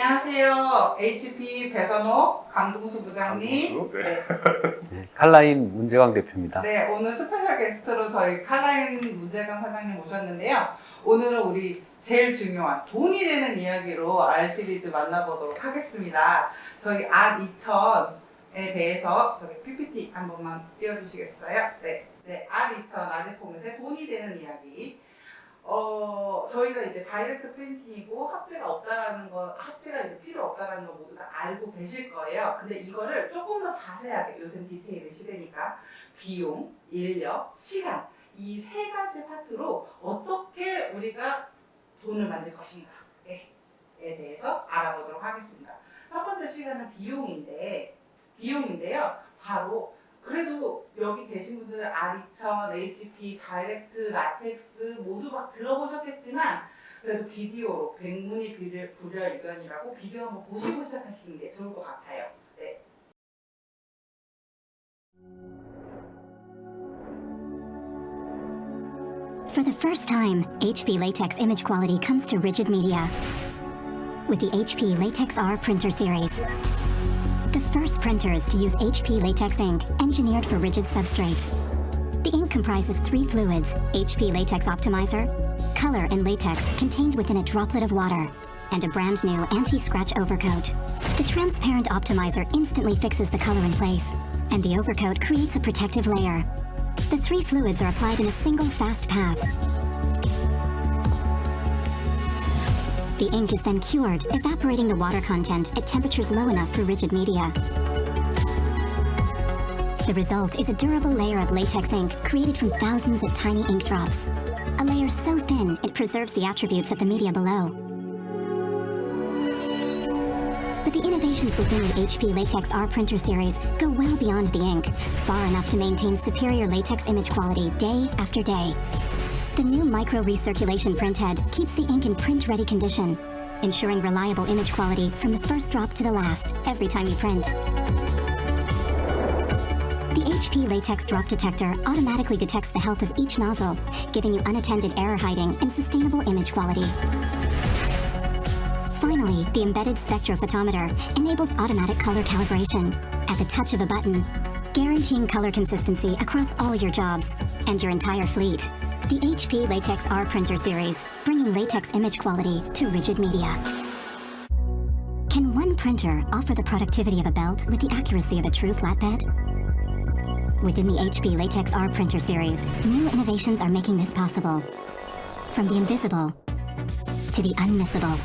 안녕하세요. HP 배선호 강동수 부장님. 네. 네, 칼라인 문재광 대표입니다. 네, 오늘 스페셜 게스트로 저희 칼라인 문재광 사장님 모셨는데요. 오늘은 우리 제일 중요한 돈이 되는 이야기로 R 시리즈 만나보도록 하겠습니다. 저희 R2000에 대해서 저기 PPT 한 번만 띄워주시겠어요? 네, R2000 아재포맷의 돈이 되는 이야기. 저희가 이제 다이렉트 프린팅이고 합재가 없다라는 거, 합재가 이제 필요 없다라는 거 모두 다 알고 계실 거예요. 근데 이거를 조금 더 자세하게, 요즘 디테일의 시대니까 비용, 인력, 시간 이 세 가지 파트로 어떻게 우리가 돈을 만들 것인가에 대해서 알아보도록 하겠습니다. 첫 번째 시간은 비용인데요. 바로 그래도 여기 계신 분들 R2000, HP, 다이렉트, 라텍스 모두 막 들어보셨겠지만 그래도 비디오로 백문이 불여일견이라고 비디오 한번 보시고 시작하시는 게 좋을 것 같아요. 네. For the first time, HP Latex image quality comes to Rigid Media with the HP Latex R printer series. The first printers to use HP Latex ink, engineered for rigid substrates. The ink comprises three fluids: HP Latex Optimizer, color, and latex contained within a droplet of water, and a brand new anti-scratch overcoat. The transparent optimizer instantly fixes the color in place, and the overcoat creates a protective layer. The three fluids are applied in a single fast pass. The ink is then cured, evaporating the water content at temperatures low enough for rigid media. The result is a durable layer of latex ink created from thousands of tiny ink drops. A layer so thin, it preserves the attributes of the media below. But the innovations within the HP Latex R printer series go well beyond the ink, far enough to maintain superior latex image quality day after day. The new micro-recirculation printhead keeps the ink in print-ready condition, ensuring reliable image quality from the first drop to the last, every time you print. The HP Latex Drop Detector automatically detects the health of each nozzle, giving you unattended error hiding and sustainable image quality. Finally, the embedded spectrophotometer enables automatic color calibration at the touch of a button, guaranteeing color consistency across all your jobs and your entire fleet. The HP Latex R printer series, bringing latex image quality to rigid media. Can one printer offer the productivity of a belt with the accuracy of a true flatbed? Within the HP Latex R printer series, new innovations are making this possible. From the invisible to the unmissable.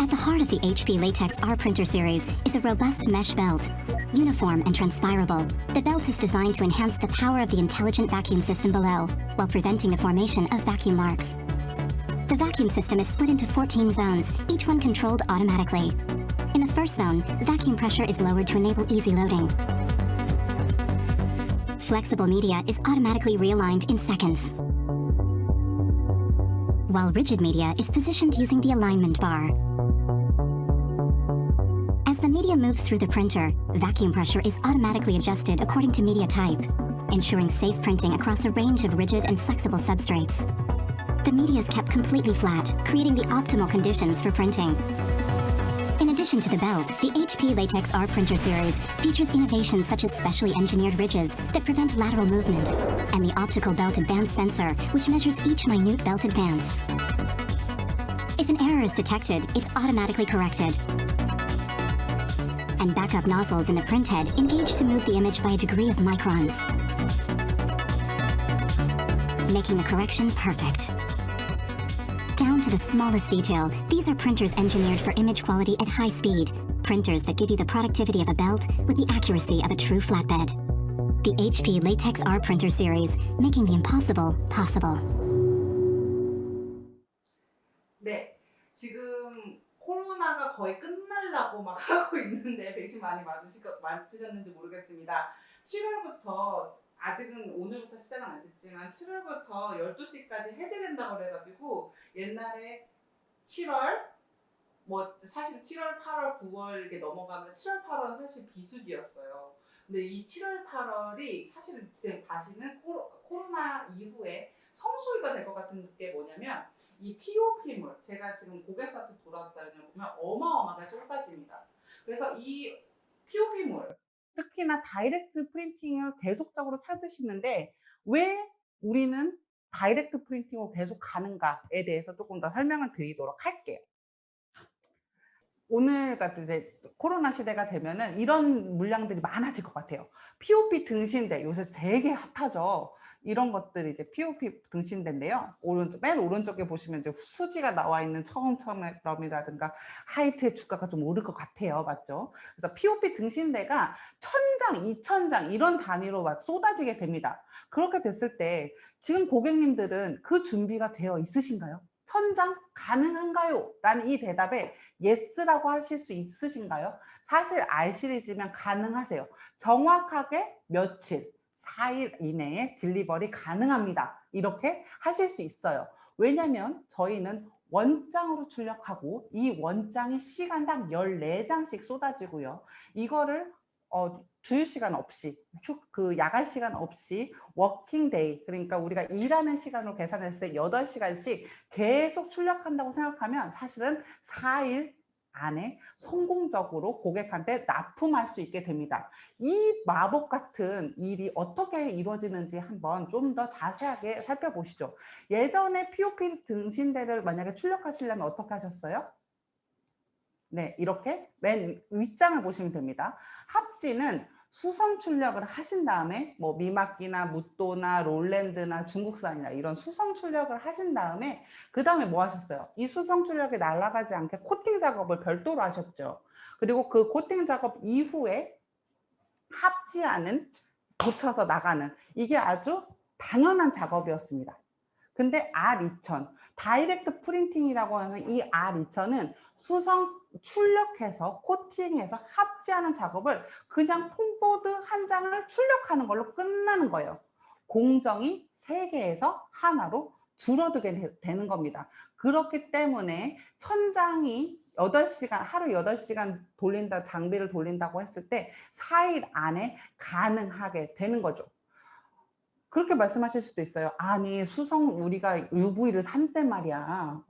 At the heart of the HP Latex R printer series is a robust mesh belt. Uniform and transpirable, the belt is designed to enhance the power of the intelligent vacuum system below, while preventing the formation of vacuum marks. The vacuum system is split into 14 zones, each one controlled automatically. In the first zone, vacuum pressure is lowered to enable easy loading. Flexible media is automatically realigned in seconds, while rigid media is positioned using the alignment bar. As the media moves through the printer, vacuum pressure is automatically adjusted according to media type, ensuring safe printing across a range of rigid and flexible substrates. The media is kept completely flat, creating the optimal conditions for printing. In addition to the belt, the HP Latex R printer series features innovations such as specially engineered ridges that prevent lateral movement, and the optical belt advance sensor, which measures each minute belt advance. If an error is detected, it's automatically corrected. And backup nozzles in the printhead engage to move the image by a degree of microns, making the correction perfect. Down to the smallest detail, these are printers engineered for image quality at high speed, printers that give you the productivity of a belt with the accuracy of a true flatbed. The HP Latex R printer series, making the impossible possible. 네, 지금 코로나가 거의 끝나려고 막 하고 있는데 백신 많이 맞으셨는지 모르겠습니다. 7월부터 아직은 오늘부터 시작은 안 됐지만 7월부터 12시까지 해제된다고 그래가지고 옛날에 7월 뭐 사실 7월, 8월, 9월 이렇게 넘어가면 7월, 8월은 사실 비수기였어요. 근데 이 7월, 8월이 사실은 다시는 코로나 이후에 성수기가 될 것 같은 게 뭐냐면 이 POP물, 제가 지금 고객사한테 돌아왔다는 걸 보면 어마어마하게 쏟아집니다. 그래서 이 POP물, 특히나 다이렉트 프린팅을 계속적으로 찾으시는데 왜 우리는 다이렉트 프린팅으로 계속 가는가에 대해서 조금 더 설명을 드리도록 할게요. 오늘 같은 이제 코로나 시대가 되면은 이런 물량들이 많아질 것 같아요. POP 등신대 요새 되게 핫하죠. 이런 것들이 이제 POP 등신대인데요. 맨 오른쪽에 보시면 이제 수지가 나와 있는 처음이라든가 하이트의 주가가 좀 오를 것 같아요. 맞죠? 그래서 POP 등신대가 1000장, 2000장 이런 단위로 막 쏟아지게 됩니다. 그렇게 됐을 때 지금 고객님들은 그 준비가 되어 있으신가요? 1000장 가능한가요? 라는 이 대답에 yes라고 하실 수 있으신가요? 사실 R 시리즈면 가능하세요. 정확하게 며칠, 4일 이내에 딜리버리 가능합니다. 이렇게 하실 수 있어요. 왜냐하면 저희는 원장으로 출력하고 이 원장이 시간당 14장씩 쏟아지고요. 이거를 주휴 시간 없이, 그 야간 시간 없이 워킹 데이, 그러니까 우리가 일하는 시간으로 계산했을 때 8시간씩 계속 출력한다고 생각하면 사실은 4일 안에 성공적으로 고객한테 납품할 수 있게 됩니다. 이 마법 같은 일이 어떻게 이루어지는지 한번 좀 더 자세하게 살펴보시죠. 예전에 POP 등신대를 만약에 출력하시려면 어떻게 하셨어요? 네, 이렇게 맨 윗장을 보시면 됩니다. 합지는 수성 출력을 하신 다음에 뭐 미막기나 무또나 롤랜드나 중국산이나 이런 수성 출력을 하신 다음에 그 다음에 뭐 하셨어요? 이 수성 출력이 날아가지 않게 코팅 작업을 별도로 하셨죠. 그리고 그 코팅 작업 이후에 합지하는, 붙여서 나가는, 이게 아주 당연한 작업이었습니다. 근데 R2000, 다이렉트 프린팅이라고 하는 이 R2000은 수성 출력해서 코팅해서 합지하는 작업을 그냥 폼보드 한 장을 출력하는 걸로 끝나는 거예요. 공정이 3개에서 하나로 줄어들게 되는 겁니다. 그렇기 때문에 1000장이 8시간, 하루 8시간 돌린다, 장비를 돌린다고 했을 때 4일 안에 가능하게 되는 거죠. 그렇게 말씀하실 수도 있어요. 아니, 수성 우리가 UV를 산단 말이야.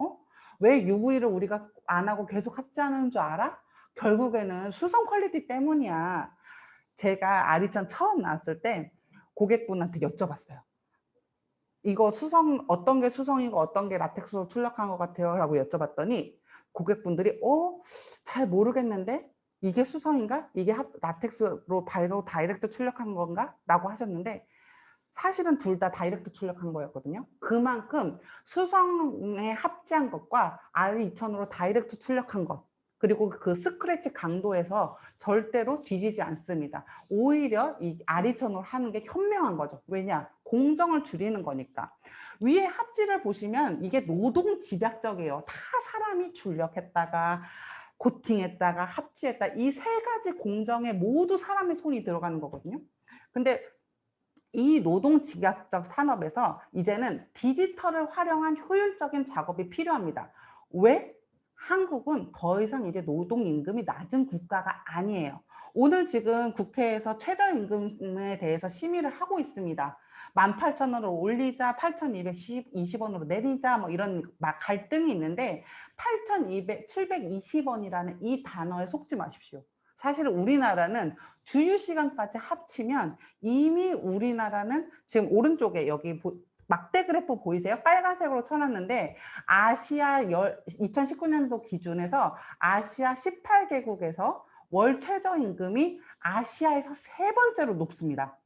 왜 UV를 우리가 안 하고 계속 합지하는 줄 알아? 결국에는 수성 퀄리티 때문이야. 제가 R2000 처음 나왔을 때 고객분한테 여쭤봤어요. 이거 수성, 어떤 게 수성이고 어떤 게 라텍스로 출력한 것 같아요? 라고 여쭤봤더니 고객분들이 잘 모르겠는데 이게 수성인가? 이게 라텍스로 바로 다이렉트 출력한 건가? 라고 하셨는데 사실은 둘 다 다이렉트 출력한 거였거든요. 그만큼 수성에 합지한 것과 R2000으로 다이렉트 출력한 것, 그리고 그 스크래치 강도에서 절대로 뒤지지 않습니다. 오히려 이 R2000으로 하는 게 현명한 거죠. 왜냐? 공정을 줄이는 거니까. 위에 합지를 보시면 이게 노동 집약적이에요. 다 사람이 출력했다가 코팅했다가 합지했다, 이 3가지 공정에 모두 사람의 손이 들어가는 거거든요. 근데 이 노동 집약적 산업에서 이제는 디지털을 활용한 효율적인 작업이 필요합니다. 왜? 한국은 더 이상 이제 노동 임금이 낮은 국가가 아니에요. 오늘 지금 국회에서 최저임금에 대해서 심의를 하고 있습니다. 18,000원으로 올리자, 8,220원으로 내리자, 뭐 이런 갈등이 있는데 8,720원이라는 이 단어에 속지 마십시오. 사실 우리나라는 주휴 시간까지 합치면 이미 우리나라는 지금 오른쪽에 여기 막대 그래프 보이세요? 빨간색으로 쳐놨는데 아시아 2019년도 기준에서 아시아 18개국에서 월 최저임금이 아시아에서 3번째로 높습니다.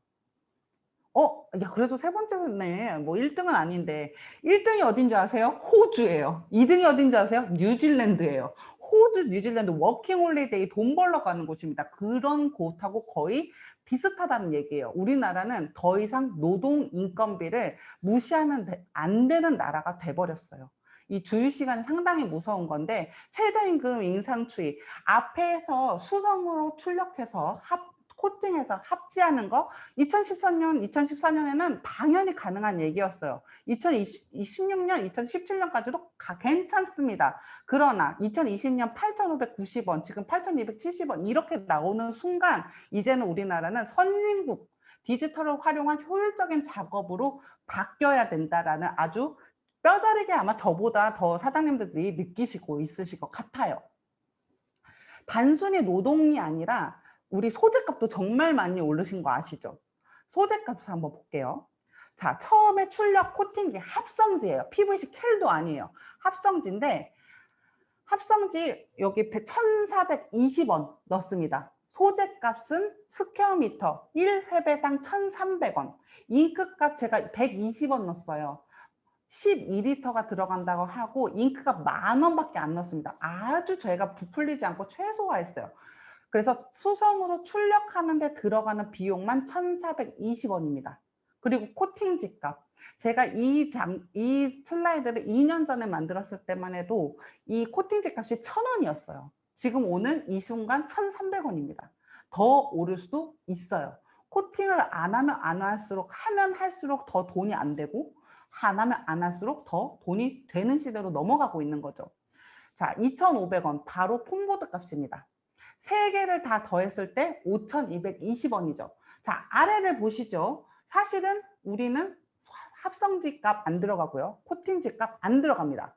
야, 그래도 3번째네. 뭐 1등은 아닌데. 1등이 어딘지 아세요? 호주예요. 2등이 어딘지 아세요? 뉴질랜드예요. 호주, 뉴질랜드 워킹 홀리데이, 돈 벌러 가는 곳입니다. 그런 곳하고 거의 비슷하다는 얘기예요. 우리나라는 더 이상 노동 인건비를 무시하면 안 되는 나라가 돼버렸어요. 이 주휴 시간이 상당히 무서운 건데 최저임금 인상 추이, 앞에서 수성으로 출력해서 코팅해서 합지하는 거 2013년, 2014년에는 당연히 가능한 얘기였어요. 2026년, 2017년까지도 괜찮습니다. 그러나 2020년 8,590원, 지금 8,270원 이렇게 나오는 순간 이제는 우리나라는 선진국, 디지털을 활용한 효율적인 작업으로 바뀌어야 된다라는 아주 뼈저리게 아마 저보다 더 사장님들이 느끼시고 있으실 것 같아요. 단순히 노동이 아니라 우리 소재값도 정말 많이 오르신 거 아시죠? 소재값을 한번 볼게요. 자, 처음에 출력 코팅기 합성지예요. PVC 캘도 아니에요. 합성지인데 합성지 여기 1,420원 넣습니다. 소재값은 스퀘어미터 1회배당 1,300원. 잉크값 제가 120원 넣었어요. 12리터가 들어간다고 하고 잉크가 10,000원밖에 안 넣습니다. 아주 저희가 부풀리지 않고 최소화했어요. 그래서 수성으로 출력하는데 들어가는 비용만 1,420원입니다. 그리고 코팅지 값. 제가 이 슬라이드를 2년 전에 만들었을 때만 해도 이 코팅지 값이 1,000원이었어요. 지금 오늘 이 순간 1,300원입니다. 더 오를 수도 있어요. 코팅을 안 하면 안 할수록 하면 할수록 더 돈이 안 되고 안 하면 안 할수록 더 돈이 되는 시대로 넘어가고 있는 거죠. 자, 2,500원 바로 폼보드 값입니다. 3개를 다 더했을 때 5,220원이죠. 자, 아래를 보시죠. 사실은 우리는 합성지 값 안 들어가고요. 코팅지 값 안 들어갑니다.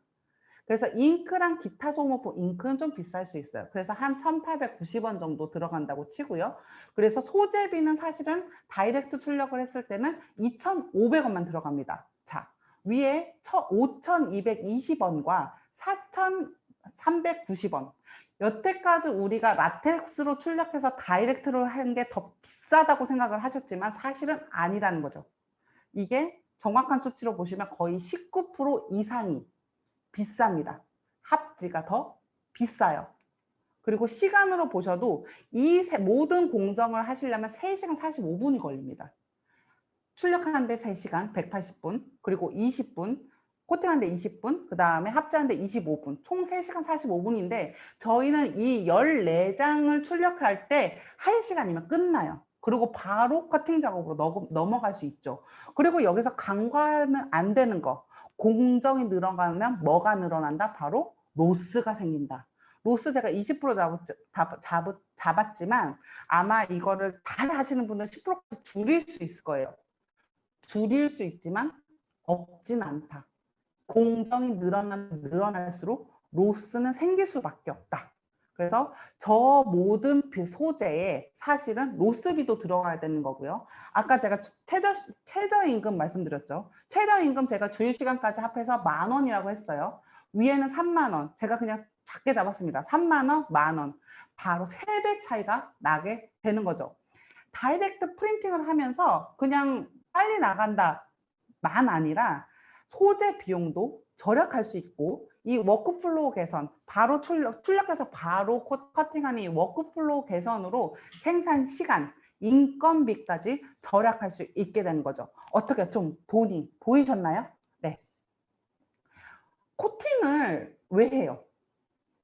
그래서 잉크랑 기타 소모품, 잉크는 좀 비쌀 수 있어요. 그래서 한 1,890원 정도 들어간다고 치고요. 그래서 소재비는 사실은 다이렉트 출력을 했을 때는 2,500원만 들어갑니다. 자, 위에 5,220원과 4,390원. 여태까지 우리가 라텍스로 출력해서 다이렉트로 한 게 더 비싸다고 생각을 하셨지만 사실은 아니라는 거죠. 이게 정확한 수치로 보시면 거의 19% 이상이 비쌉니다. 합지가 더 비싸요. 그리고 시간으로 보셔도 이 모든 공정을 하시려면 3시간 45분이 걸립니다. 출력하는데 3시간 180분, 그리고 20분, 코팅하는데 20분, 그 다음에 합자하는데 25분, 총 3시간 45분인데 저희는 이 14장을 출력할 때 1시간이면 끝나요. 그리고 바로 커팅 작업으로 넘어갈 수 있죠. 그리고 여기서 간과하면 안 되는 거, 공정이 늘어가면 뭐가 늘어난다? 바로 로스가 생긴다. 로스 제가 20% 잡았지만 아마 이거를 잘 하시는 분들은 10%까지 줄일 수 있을 거예요. 줄일 수 있지만 없진 않다. 공정이 늘어날수록 로스는 생길 수밖에 없다. 그래서 저 모든 소재에 사실은 로스비도 들어가야 되는 거고요. 아까 제가 최저임금 말씀드렸죠. 최저임금 제가 주휴시간까지 합해서 10,000원이라고 했어요. 위에는 30,000원. 제가 그냥 작게 잡았습니다. 30,000원, 10,000원. 바로 3배 차이가 나게 되는 거죠. 다이렉트 프린팅을 하면서 그냥 빨리 나간다만 아니라 소재 비용도 절약할 수 있고 이 워크플로우 개선, 바로 출력해서 바로 커팅하는 이 워크플로우 개선으로 생산 시간, 인건비까지 절약할 수 있게 되는 거죠. 어떻게 좀 돈이 보이셨나요? 네. 코팅을 왜 해요?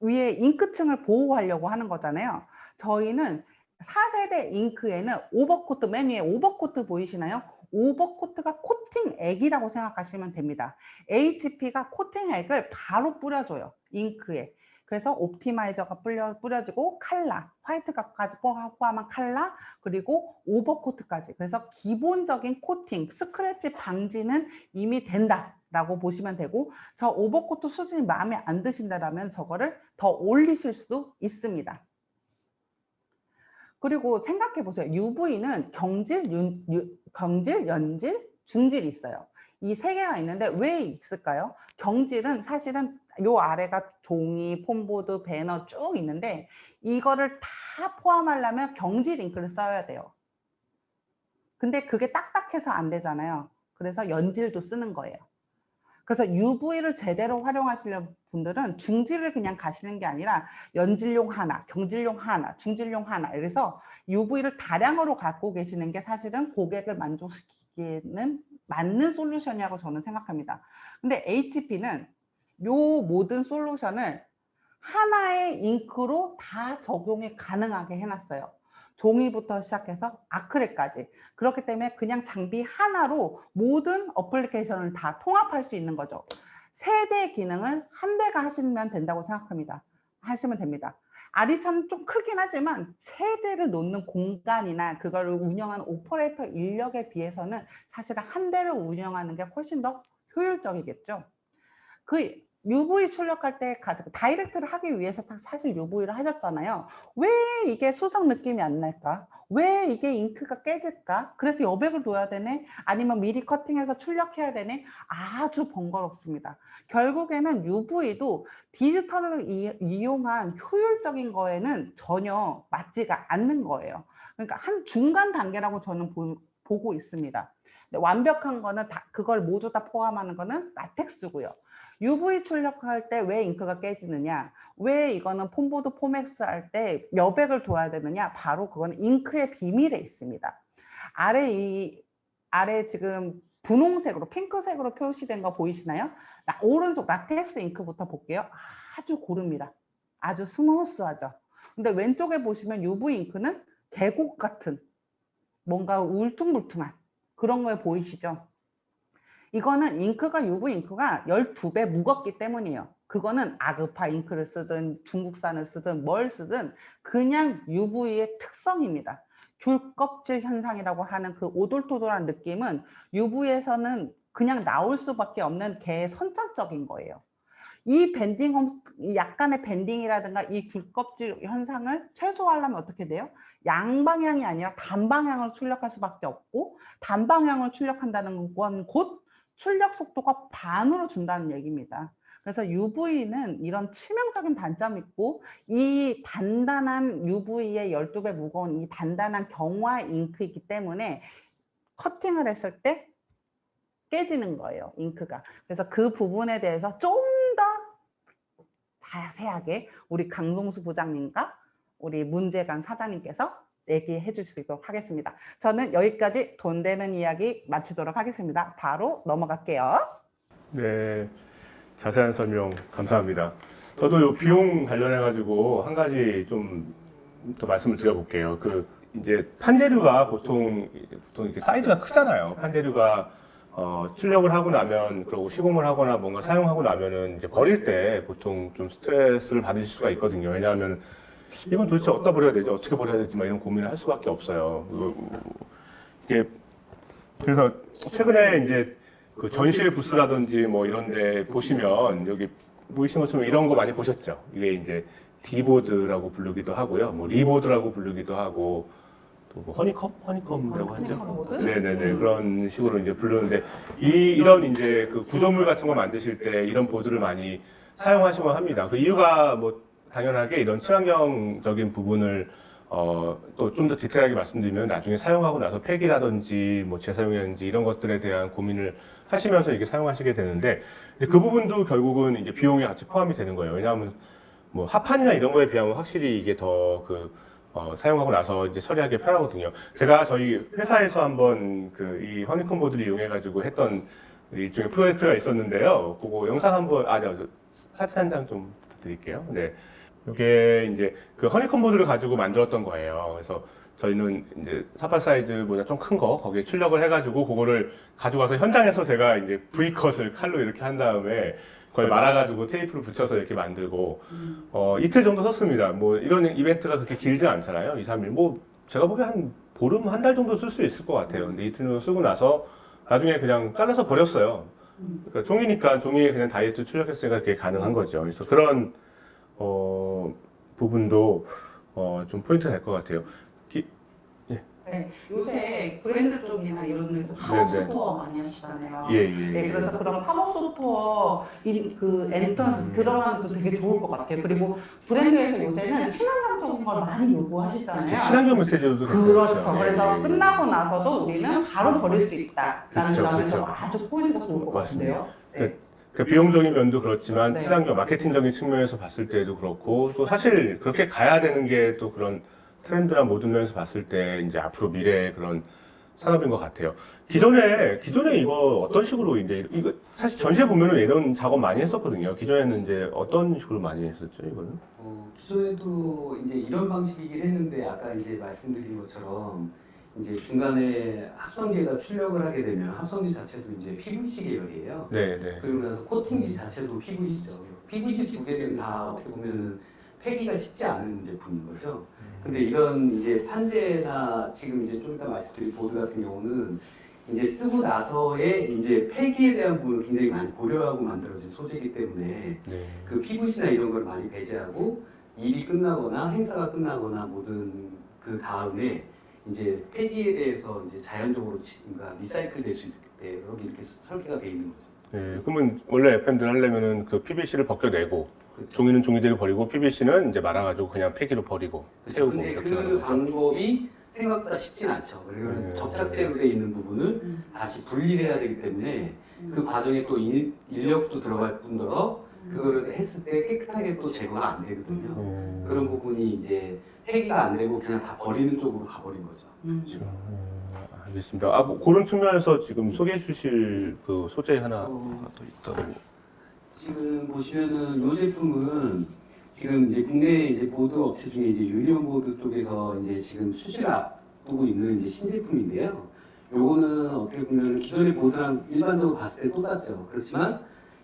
위에 잉크층을 보호하려고 하는 거잖아요. 저희는 4세대 잉크에는 오버코트, 맨 위에 오버코트 보이시나요? 오버코트가 코팅액이라고 생각하시면 됩니다. HP가 코팅액을 바로 뿌려줘요. 잉크에. 그래서 옵티마이저가 뿌려지고 칼라, 화이트값까지 포함한 칼라, 그리고 오버코트까지. 그래서 기본적인 코팅, 스크래치 방지는 이미 된다라고 보시면 되고 저 오버코트 수준이 마음에 안 드신다면 저거를 더 올리실 수도 있습니다. 그리고 생각해 보세요. UV는 경질, 연질, 중질이 있어요. 이 3개가 있는데 왜 있을까요? 경질은 사실은 요 아래가 종이, 폼보드, 배너 쭉 있는데 이거를 다 포함하려면 경질 잉크를 써야 돼요. 근데 그게 딱딱해서 안 되잖아요. 그래서 연질도 쓰는 거예요. 그래서 UV를 제대로 활용하시려는 분들은 중질을 그냥 가시는 게 아니라 연질용 하나, 경질용 하나, 중질용 하나 이래서 UV를 다량으로 갖고 계시는 게 사실은 고객을 만족시키기에는 맞는 솔루션이라고 저는 생각합니다. 근데 HP는 요 모든 솔루션을 하나의 잉크로 다 적용이 가능하게 해놨어요. 종이부터 시작해서 아크릴까지. 그렇기 때문에 그냥 장비 하나로 모든 어플리케이션을 다 통합할 수 있는 거죠. 3대의 기능을 한 대가 하시면 된다고 생각합니다. 하시면 됩니다. 아리차는 좀 크긴 하지만 3대를 놓는 공간이나 그걸 운영하는 오퍼레이터 인력에 비해서는 사실은 한 대를 운영하는 게 훨씬 더 효율적이겠죠. 그 UV 출력할 때 다이렉트를 하기 위해서 사실 UV를 하셨잖아요. 왜 이게 수성 느낌이 안 날까? 왜 이게 잉크가 깨질까? 그래서 여백을 둬야 되네? 아니면 미리 커팅해서 출력해야 되네? 아주 번거롭습니다. 결국에는 UV도 디지털을 이용한 효율적인 거에는 전혀 맞지가 않는 거예요. 그러니까 한 중간 단계라고 저는 보고 있습니다. 완벽한 거는 그걸 모두 다 포함하는 거는 라텍스고요. UV 출력할 때 왜 잉크가 깨지느냐, 왜 이거는 폼보드 포맥스 할 때 여백을 둬야 되느냐, 바로 그건 잉크의 비밀에 있습니다. 아래 지금 분홍색으로 핑크색으로 표시된 거 보이시나요? 오른쪽 라텍스 잉크부터 볼게요. 아주 고릅니다. 아주 스무스하죠. 근데 왼쪽에 보시면 UV 잉크는 계곡 같은 뭔가 울퉁불퉁한 그런 거 보이시죠? 이거는 UV 잉크가 12배 무겁기 때문이에요. 그거는 아그파 잉크를 쓰든 중국산을 쓰든 뭘 쓰든 그냥 UV의 특성입니다. 귤 껍질 현상이라고 하는 그 오돌토돌한 느낌은 UV에서는 그냥 나올 수밖에 없는 개의 선천적인 거예요. 이 약간의 밴딩이라든가 이 귤껍질 현상을 최소화하려면 어떻게 돼요? 양방향이 아니라 단방향으로 출력할 수밖에 없고, 단방향으로 출력한다는 건 곧 출력 속도가 반으로 준다는 얘기입니다. 그래서 UV는 이런 치명적인 단점이 있고, 이 단단한 UV의 12배 무거운 이 단단한 경화 잉크이기 때문에 커팅을 했을 때 깨지는 거예요, 잉크가. 그래서 그 부분에 대해서 좀 더 자세하게 우리 강동수 부장님과 우리 문재강 사장님께서 얘기해 주시도록 하겠습니다. 저는 여기까지 돈 되는 이야기 마치도록 하겠습니다. 바로 넘어갈게요. 네, 자세한 설명 감사합니다. 저도 요 비용 관련해 가지고 한 가지 좀 더 말씀을 드려볼게요. 이제 판재류가 보통 이렇게 사이즈가 크잖아요. 판재류가 출력을 하고 나면, 그리고 시공을 하거나 뭔가 사용하고 나면은 이제 버릴 때 보통 좀 스트레스를 받으실 수가 있거든요. 왜냐하면 이건 도대체 어디다 버려야 되지, 어떻게 버려야 되지, 막 이런 고민을 할 수밖에 없어요. 그래서 최근에 이제 그 전시회 부스라든지 뭐 이런데 보시면 여기 보이신 것처럼 이런 거 많이 보셨죠? 이게 이제 D보드라고 부르기도 하고요, 뭐 리보드라고 부르기도 하고, 또 뭐 허니컴이라고 하죠. 네네네, 그런 식으로 이제 부르는데 이런 이제 그 구조물 같은 거 만드실 때 이런 보드를 많이 사용하시곤 합니다. 그 이유가 뭐 당연하게 이런 친환경적인 부분을 또 좀 더 디테일하게 말씀드리면 나중에 사용하고 나서 폐기라든지 뭐 재사용이라든지 이런 것들에 대한 고민을 하시면서 이렇게 사용하시게 되는데, 이제 그 부분도 결국은 이제 비용에 같이 포함이 되는 거예요. 왜냐하면 뭐 합판이나 이런 거에 비하면 확실히 이게 더 사용하고 나서 이제 처리하기 편하거든요. 제가 저희 회사에서 한번 이 허니콤 보드를 이용해가지고 했던 일종의 프로젝트가 있었는데요. 그거 영상 한번, 사진 한 장 좀 부탁드릴게요. 네. 이게 이제 그 허니콤 보드를 가지고 만들었던 거예요. 그래서 저희는 이제 사파 사이즈보다 좀 큰 거, 거기에 출력을 해가지고 그거를 가져가서 현장에서 제가 이제 V컷을 칼로 이렇게 한 다음에 그걸 말아가지고 테이프를 붙여서 이렇게 만들고, 이틀 정도 썼습니다. 뭐 이런 이벤트가 그렇게 길지 않잖아요. 2, 3일. 뭐 제가 보기엔 한 보름, 한 달 정도 쓸 수 있을 것 같아요. 근데 이틀 정도 쓰고 나서 나중에 그냥 잘라서 버렸어요. 그러니까 종이니까 종이에 그냥 다이어트 출력했으니까 그게 가능한 거죠. 그래서 그런 부분도 좀 포인트가 될 것 같아요. 네, 요새 브랜드 쪽이나 이런 데서 팝업 스토어 많이 하시잖아요. 네, 그래서 그런 팝업 스토어 그 엔트런스 들어가는 것도 되게 좋을 것 같아요. 그리고 브랜드에서 요새는 친환경적인 걸 많이 요구하시잖아요. 친환경 메시지도 그렇죠. 그래서 끝나고 나서도 우리는 바로 버릴 수 있다라는 점에서 아주 포인트가 좋을 것 같은데요. 네. 그 비용적인 면도 그렇지만 네. 친환경 마케팅적인 측면에서 봤을 때도 그렇고, 또 사실 그렇게 가야 되는 게 또 그런 트렌드나 모든 면에서 봤을 때 이제 앞으로 미래의 그런 산업인 것 같아요. 기존에 이거 어떤 식으로 이제 이거 사실 전시회 보면은 이런 작업 많이 했었거든요. 기존에는 이제 어떤 식으로 많이 했었죠, 이거는? 기존에도 이제 이런 방식이긴 했는데, 아까 이제 말씀드린 것처럼 이제 중간에 합성지에다 출력을 하게 되면 합성지 자체도 이제 PVC 계열이에요. 네, 네. 그리고 나서 코팅지 자체도 PVC죠. PVC 두 개는 다 어떻게 보면은 폐기가 쉽지 않은 제품인 거죠. 근데 이런 이제 판재나 지금 이제 좀 이따 말씀드릴 보드 같은 경우는 이제 쓰고 나서의 이제 폐기에 대한 부분을 굉장히 많이 고려하고 만들어진 소재이기 때문에 네. 그 PVC나 이런 걸 많이 배제하고 일이 끝나거나 행사가 끝나거나 모든 그 다음에 이제 폐기에 대해서 이제 자연적으로 그러니까 리사이클 될 수 있도록 이렇게 설계가 돼 있는 거죠. 네, 그러면 원래 FM들 하려면은 그 PVC를 벗겨내고 그렇죠. 종이는 종이대로 버리고 PVC는 이제 말아가지고 그냥 폐기로 버리고 그렇죠. 채우고 근데 이렇게 그 하는 거죠. 방법이 생각보다 쉽진 않죠. 그리고 네. 접착제로 돼 있는 부분을 다시 분리해야 되기 때문에 그 과정에 또 인력도 들어갈 뿐더러 그거를 했을 때 깨끗하게 또 제거가 안 되거든요. 그런 부분이 이제 폐기가 안 되고 그냥 다 버리는 쪽으로 가버린 거죠. 그렇죠. 알겠습니다. 뭐 그런 측면에서 지금 소개해 주실 그 소재 하나 또 있다고. 지금 보시면은 이 제품은 지금 이제 국내 이제 보드 업체 중에 이제 유니온 보드 쪽에서 이제 지금 출시를 앞두고 있는 이제 신제품인데요. 요거는 어떻게 보면 기존의 보드랑 일반적으로 봤을 때 똑같죠. 그렇지만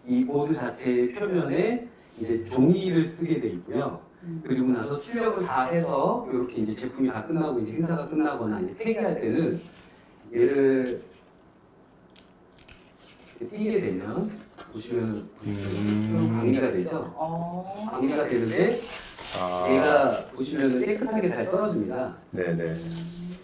이 보드 자체의 표면에 이제 종이를 쓰게 돼 있고요. 그리고 나서 출력을 다 해서 이렇게 이제 제품이 다 끝나고 이제 행사가 끝나거나 이제 폐기할 때는 얘를 이렇게 띄게 되면 보시면 쭉 방리가 되죠. 방리가 되는데 얘가 보시면 깨끗하게 잘 떨어집니다. 네네.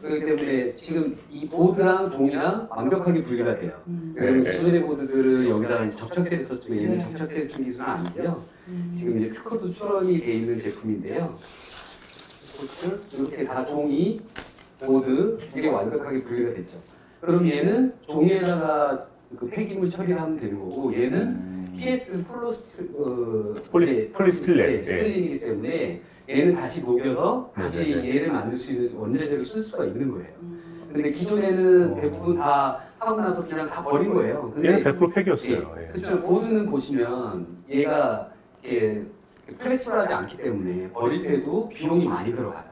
그렇기 때문에 지금 이 보드랑 종이랑 완벽하게 분리가 돼요. 그러면 네. 기존의 보드들은 여기다가 이제 접착제를 썼지만 얘는 접착제를 쓴 기술은 아니고요. 지금 이제 특허도 출원이 돼 있는 제품인데요. 이렇게 다 종이, 보드 두 개 완벽하게 분리가 됐죠. 그럼 얘는 종이에다가 그 폐기물 처리를 하면 되는 거고 얘는 PS 폴리스틸렌. 네, 스틸렌이기 때문에 얘는 다시 녹여서 다시 네네네. 얘를 만들 수 있는 원재료로 쓸 수가 있는 거예요. 근데 기존에는 대부분 다 하고 나서 그냥 다 버린 거예요. 얘는 근데 100% 폐기였어요. 예. 그렇죠. 보드는 보시면 얘가 이렇게 플렉시블하지 않기 때문에 버릴 때도 비용이 많이 들어가요.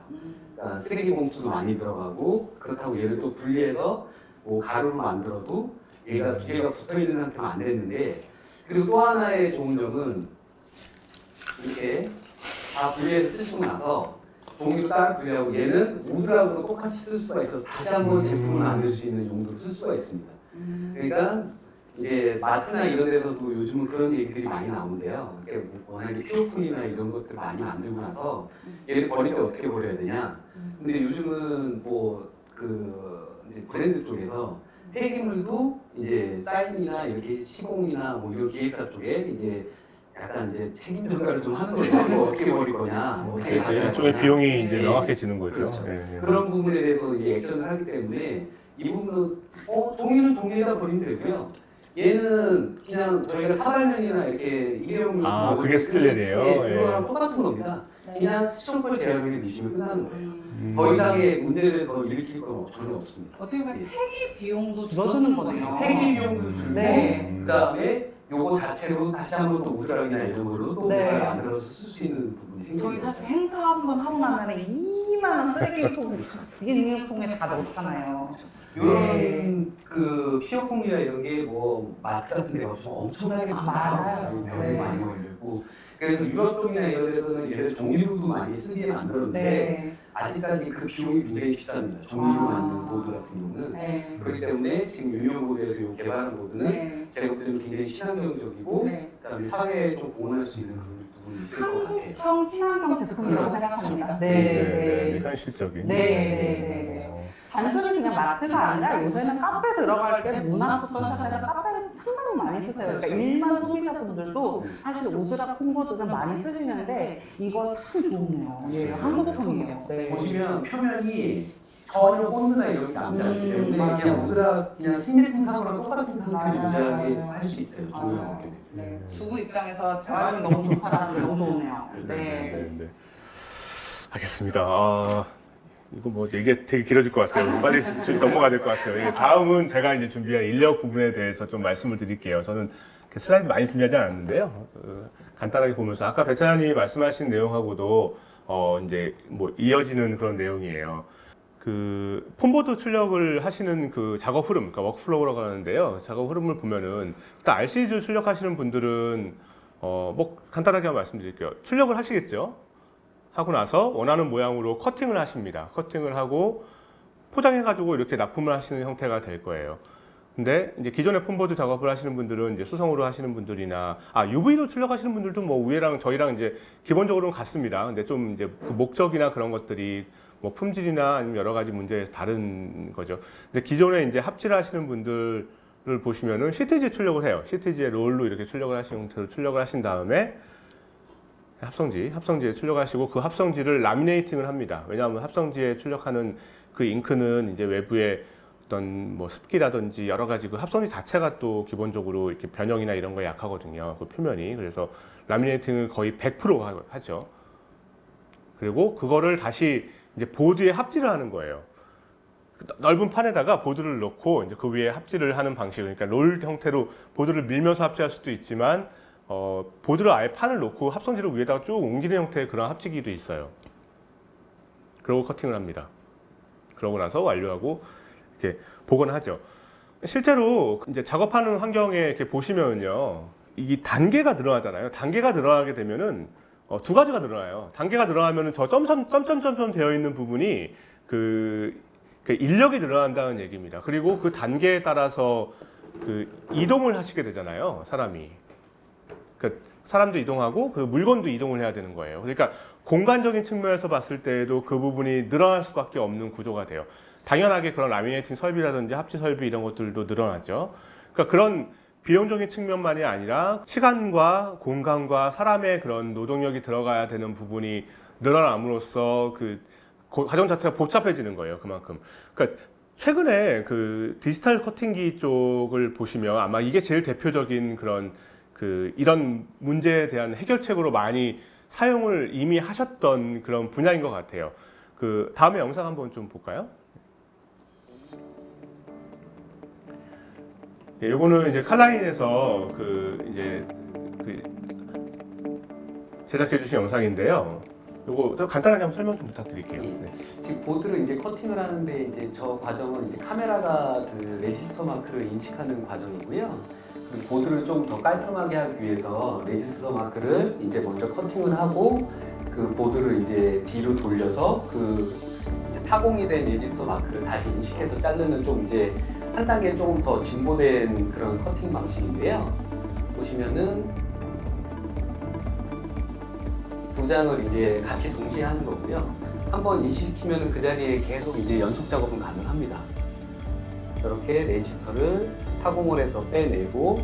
그러니까 쓰레기 봉투도 많이 들어가고 그렇다고 얘를 또 분리해서 뭐 가루로 만들어도 얘가 두 개가 붙어 있는 상태가 안 됐는데 그리고 또 하나의 좋은 점은 이렇게 다 분리해서 쓰시고 나서 종이로 따로 분리하고 얘는 우드락으로 똑같이 쓸 수가 있어서 다시 한번 제품을 만들 수 있는 용도로 쓸 수가 있습니다. 그러니까 이제 마트나 이런 데서도 요즘은 그런 얘기들이 많이 나오는데요. 그러니까 워낙에 피오품이나 이런 것들 많이 만들고 나서 얘를 버릴 때 어떻게 버려야 되냐. 근데 요즘은 뭐 그 이제 브랜드 쪽에서 폐기물도 이제 사인이나 이렇게 시공이나 뭐 이런 기획사 쪽에 이제 약간 이제 책임 전가를 좀 하는 거죠. 이거 어떻게 버릴 거냐, 뭐 어떻게 가져갈 일종의 거냐. 비용이 이제 예. 명확해지는 거죠. 그렇죠. 예, 예. 그런 부분에 대해서 이제 액션을 하기 때문에 이 부분은 종이는 종이에다 버리면 되고요. 얘는 그냥 저희가 사발면이나 이렇게 일회용으로 아, 먹을 그게 때 쓰는 스틸렌이에요? 예, 그거랑 예. 똑같은 겁니다. 그냥 수청벌 제어력에 넣으시면 끝나는 거예요. 음. 더 이상의 문제를 더 일으킬 건 전혀 없습니다. 어떻게 보면 예. 폐기 비용도 줄어드는 줄어드는 거네요. 거죠. 폐기 비용도 줄고 네. 그다음에 요거 자체로 다시 한번 또 우드락이나 이런 걸로 또 네. 뭔가 만들어서 쓸 수 있는 부분이 생기는 저희 거죠. 사실 행사 한 번 하고 나면 하면 2만 쓰레기통 비닐통에 다 넣잖아요. 이런 그 피어폼이나 이런 게 뭐 마트 같은 데 가서 엄청나게 맞아요. 많아요. 벽에 네. 많이 걸리고 그래서 유럽 쪽이나 이런 데서는 얘를 종이로도 많이 쓰게 만들었는데 네. 아직까지 그 비용이 굉장히 비쌉니다. 종이로 만든 보드 같은 경우는 네. 그렇기 때문에 지금 유니온 보드에서 요 개발한 보드는 네. 제가 볼 때는 굉장히 친환경적이고 네. 그다음에 사회에 좀 공헌할 수 있는 그런 부분이 있을 것 같아요. 한국형 친환경 제품이라고 생각합니다. 네. 네, 현실적인. 네, 네, 네. 단순히 그냥 마트가 아니라 요새는 카페 들어갈 때 문화부터 시작해서 카페는 상당히 많이 쓰세요. 그러니까 일반 소비자분들도 사실 우드락 콩보드는 많이 쓰시는데 이거 참 좋네요. 예, 한국형이에요. 네. 보시면 표면이 전혀 본드나 이런 게 남지 않기 때문에 맞아요. 그냥 우드락 그냥 신제품 상으로 똑같은 상태를 맞아요. 유지하게 맞아요. 할 수 있어요. 종이랑 맞아요. 먹게 되면. 네. 주부 입장에서 제품이 너무 좋다는 게 너무 좋네요. 네. 네. 알겠습니다. 아, 이거 뭐 얘기 되게 길어질 것 같아요. 빨리 넘어가야 될 것 같아요. 예, 다음은 제가 이제 준비한 인력 부분에 대해서 좀 말씀을 드릴게요. 저는 이렇게 슬라이드 많이 준비하지 않았는데요. 간단하게 보면서 아까 백차장님이 말씀하신 내용하고도 이제 뭐 이어지는 그런 내용이에요. 그 폼보드 출력을 하시는 그 작업 흐름, 그러니까 워크플로우라고 하는데요. 작업 흐름을 보면은 일단 RC주 출력하시는 분들은 뭐 간단하게 한번 말씀드릴게요. 출력을 하시겠죠. 하고 나서 원하는 모양으로 커팅을 하십니다. 커팅을 하고 포장해가지고 이렇게 납품을 하시는 형태가 될 거예요. 근데 이제 기존에 폼보드 작업을 하시는 분들은 이제 수성으로 하시는 분들이나 UV로 출력하시는 분들도 뭐 위에랑 저희랑 이제 기본적으로는 같습니다. 근데 좀 이제 그 목적이나 그런 것들이 뭐 품질이나 아니면 여러 가지 문제에서 다른 거죠. 근데 기존에 이제 합질을 하시는 분들을 보시면은 CTG 출력을 해요. CTG에 롤로 이렇게 출력을 하신 형태로 출력을 하신 다음에 합성지에 출력하시고 그 합성지를 라미네이팅을 합니다. 왜냐하면 합성지에 출력하는 그 잉크는 이제 외부에 어떤 뭐 습기라든지 여러 가지 그 합성지 자체가 또 기본적으로 이렇게 변형이나 이런 거에 약하거든요. 그 표면이. 그래서 라미네이팅을 거의 100% 하죠. 그리고 그거를 다시 이제 보드에 합질을 하는 거예요. 넓은 판에다가 보드를 넣고 이제 그 위에 합질을 하는 방식, 그러니까 롤 형태로 보드를 밀면서 합질할 수도 있지만 보드를 아예 판을 놓고 합성지를 위에다가 쭉 옮기는 형태의 그런 합치기도 있어요. 그러고 커팅을 합니다. 그러고 나서 완료하고 이렇게 복원하죠. 실제로 이제 작업하는 환경에 이렇게 보시면요, 이 단계가 늘어나잖아요. 단계가 늘어나게 되면은 두 가지가 늘어나요. 단계가 늘어나면은 저 점점점점 되어 있는 부분이 그 인력이 늘어난다는 얘기입니다. 그리고 그 단계에 따라서 그 이동을 하시게 되잖아요, 사람이. 그 사람도 이동하고 그 물건도 이동을 해야 되는 거예요. 그러니까 공간적인 측면에서 봤을 때에도 그 부분이 늘어날 수밖에 없는 구조가 돼요. 당연하게 그런 라미네이팅 설비라든지 합치 설비 이런 것들도 늘어나죠. 그러니까 그런 비용적인 측면만이 아니라 시간과 공간과 사람의 그런 노동력이 들어가야 되는 부분이 늘어남으로써 그 과정 자체가 복잡해지는 거예요. 그만큼. 그러니까 최근에 그 디지털 커팅기 쪽을 보시면 아마 이게 제일 대표적인 그런 그 이런 문제에 대한 해결책으로 많이 사용을 이미 하셨던 그런 분야인 것 같아요. 그 다음에 영상 한번 좀 볼까요? 예, 요거는 이제 칼라인에서 이제 제작해 주신 영상인데요. 요거 좀 간단하게 한번 설명 좀 부탁드릴게요. 네. 지금 보드를 이제 커팅을 하는데 이제 저 과정은 이제 카메라가 그 레지스터 마크를 인식하는 과정이고요. 그리고 보드를 좀 더 깔끔하게 하기 위해서 레지스터 마크를 이제 먼저 커팅을 하고 그 보드를 이제 뒤로 돌려서 그 이제 타공이 된 레지스터 마크를 다시 인식해서 자르는 좀 이제 한 단계 조금 더 진보된 그런 커팅 방식인데요. 보시면은 두 장을 이제 같이 동시에 하는 거고요. 한번 인식시키면 그 자리에 계속 이제 연속 작업은 가능합니다. 이렇게 레지스터를 타공을 해서 빼내고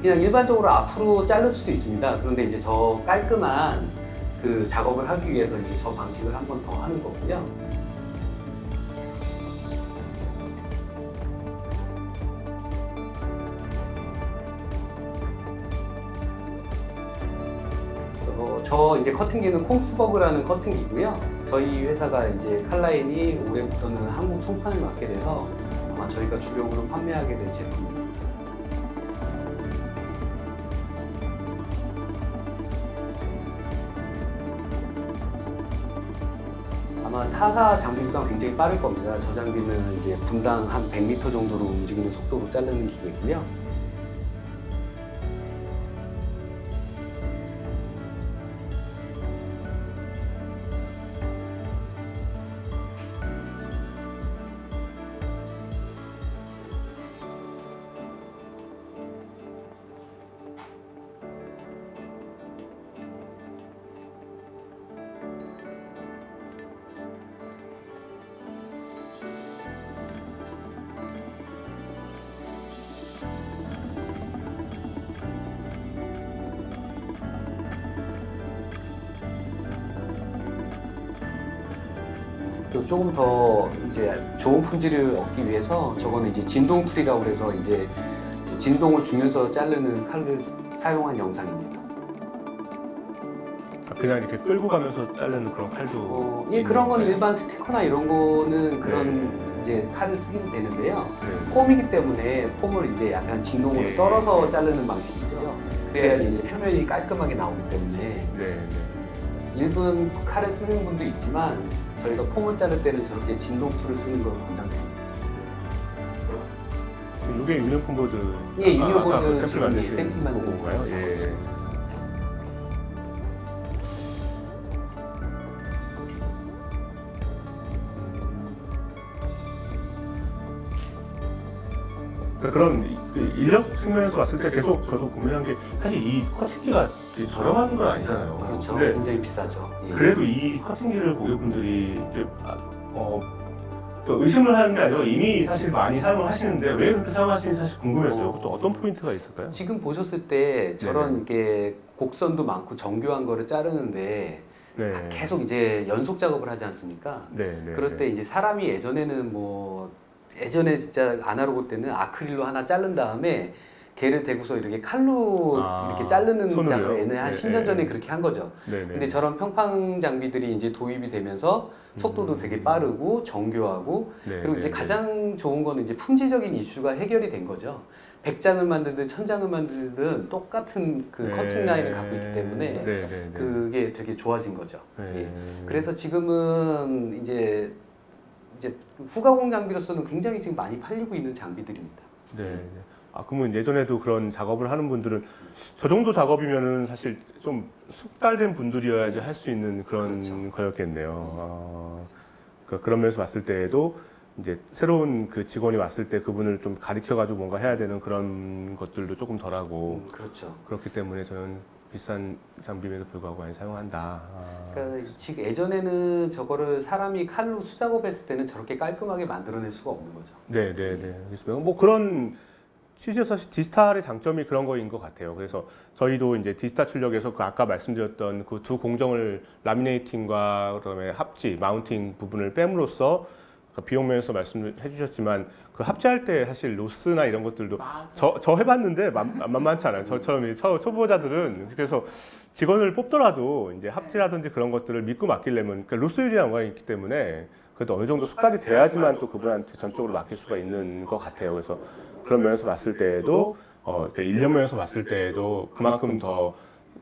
그냥 일반적으로 앞으로 자를 수도 있습니다. 그런데 이제 저 깔끔한 그 작업을 하기 위해서 이제 저 방식을 한 번 더 하는 거고요. 저 이제 커팅기는 콩스버그라는 커팅기고요. 저희 회사가 이제 칼라인이 올해부터는 한국 총판을 맡게 돼서 아마 저희가 주력으로 판매하게 될 제품입니다. 아마 타사 장비보다 굉장히 빠를 겁니다. 저 장비는 이제 분당 한 100m 정도로 움직이는 속도로 자르는 기계고요. 그리고 조금 더 이제 좋은 품질을 얻기 위해서 저거는 이제 진동 툴이라고 해서 이제 진동을 주면서 자르는 칼을 사용한 영상입니다. 그냥 이렇게 끌고 가면서 자르는 그런 칼도. 예, 그런 거는 일반 스티커나 이런 거는 그런 이제 칼을 쓰긴 되는데요. 네. 폼이기 때문에 폼을 이제 약간 진동으로 예. 썰어서 자르는 방식이죠. 그래야지 이제 표면이 깔끔하게 나오기 때문에 네. 일본 칼을 쓰는 분도 있지만 저희가 폼을 자를 때는 저렇게 진동 툴을 쓰는 걸 권장드립니다. 이게 유니온 폼보드. 예, 유니온 아까 폼보드 그 샘플 만드신 샘플 만드는 건가요? 거죠. 예. 그러니까 그런 그 인력 측면에서 봤을 때 계속 저도 고민한 게 사실 이 커팅기가 되게 저렴한 건 아니잖아요. 그렇죠. 근데 굉장히 비싸죠. 예. 그래도 이 커팅기를 고객분들이 이제 의심을 하는 게 아니라 이미 사실 많이 사용을 하시는데 왜 그렇게 사용하시는지 사실 궁금했어요. 또 어떤 포인트가 있을까요? 지금 보셨을 때 저런 네네. 이게 곡선도 많고 정교한 거를 자르는데 네. 계속 이제 연속 작업을 하지 않습니까? 네, 네, 그럴 때 이제 사람이 예전에는 예전에 진짜 아날로그 때는 아크릴로 하나 자른 다음에 걔를 대고서 이렇게 칼로 이렇게 자르는 손으로요? 작업에는 한 네, 10년 네. 전에 그렇게 한 거죠. 네, 네. 근데 저런 평판 장비들이 이제 도입이 되면서 속도도 되게 빠르고 정교하고 네, 그리고 네, 이제 네. 가장 좋은 거는 이제 품질적인 이슈가 해결이 된 거죠. 100장을 만들든 1000장을 만들든 똑같은 그 네. 커팅 라인을 갖고 있기 때문에 네, 네, 네. 그게 되게 좋아진 거죠. 네. 예. 그래서 지금은 이제 후가공 장비로서는 굉장히 지금 많이 팔리고 있는 장비들입니다. 네. 네. 그러면 예전에도 그런 작업을 하는 분들은 저 정도 작업이면은 사실 좀 숙달된 분들이어야지 할 수 있는 그런 그렇죠. 거였겠네요. 그러니까 그런 면에서 봤을 때에도 이제 새로운 그 직원이 왔을 때 그분을 좀 가르쳐가지고 뭔가 해야 되는 그런 것들도 조금 덜하고 그렇죠. 그렇기 때문에 저는 비싼 장비임에도 불구하고 많이 사용한다. 그러니까 지금 예전에는 저거를 사람이 칼로 수작업했을 때는 저렇게 깔끔하게 만들어낼 수가 없는 거죠. 네, 네, 네. 알겠습니다. 뭐 그런 취지에서 사실 디지털의 장점이 그런 거인 것 같아요. 그래서 저희도 이제 디지털 출력에서 그 아까 말씀드렸던 그 두 공정을 라미네이팅과 그다음에 합지, 마운팅 부분을 뺨으로써 그 비용 면에서 말씀해 주셨지만 그 합지할 때 사실 로스나 이런 것들도 저 해봤는데 만만치 않아요. 저처럼 초보자들은 그래서 직원을 뽑더라도 이제 합지라든지 그런 것들을 믿고 맡기려면 그러니까 로스율이라는 거 있기 때문에 그래도 어느 정도 숙달이 돼야지만 또 그분한테 전적으로 맡길 수가 있는 것 같아요. 그래서 그런 면에서 봤을 때에도 그 인력 면에서 봤을 때에도 그만큼 더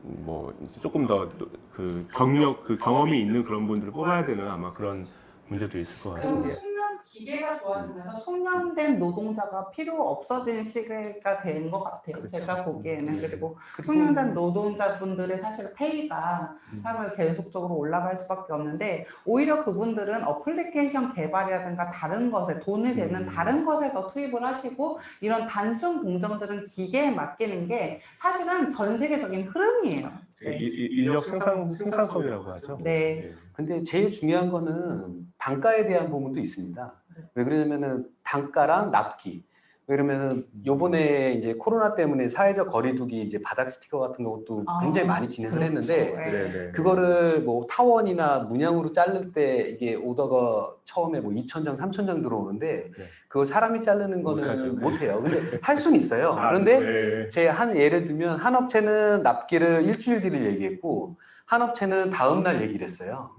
뭐 조금 더 그 경험이 있는 그런 분들을 뽑아야 되는 아마 그런 문제도 있을 것 그래서 같습니다. 숙련 기계가 좋아지면서 숙련된 노동자가 필요 없어진 시기가 된 것 같아요. 그렇죠. 제가 보기에는. 네. 그리고 숙련된 노동자분들의 사실 페이가 사실 계속적으로 올라갈 수밖에 없는데 오히려 그분들은 어플리케이션 개발이라든가 다른 것에 돈이 되는 다른 것에 더 투입을 하시고 이런 단순 공정들은 기계에 맡기는 게 사실은 전 세계적인 흐름이에요. 네. 인력 생산성이라고 하죠. 네. 근데 제일 중요한 거는 단가에 대한 부분도 있습니다. 왜 그러냐면은 단가랑 납기. 왜 그러면은 요번에 이제 코로나 때문에 사회적 거리두기 이제 바닥 스티커 같은 것도 굉장히 많이 진행을 했는데 네. 그거를 뭐 타원이나 문양으로 자를 때 이게 오더가 처음에 뭐 2,000장, 3,000장 들어오는데 네. 그걸 사람이 자르는 못하죠. 거는 못해요. 근데 할 수는 있어요. 그런데 네. 제 예를 들면 한 업체는 납기를 일주일 뒤를 얘기했고 한 업체는 다음 날 얘기를 했어요.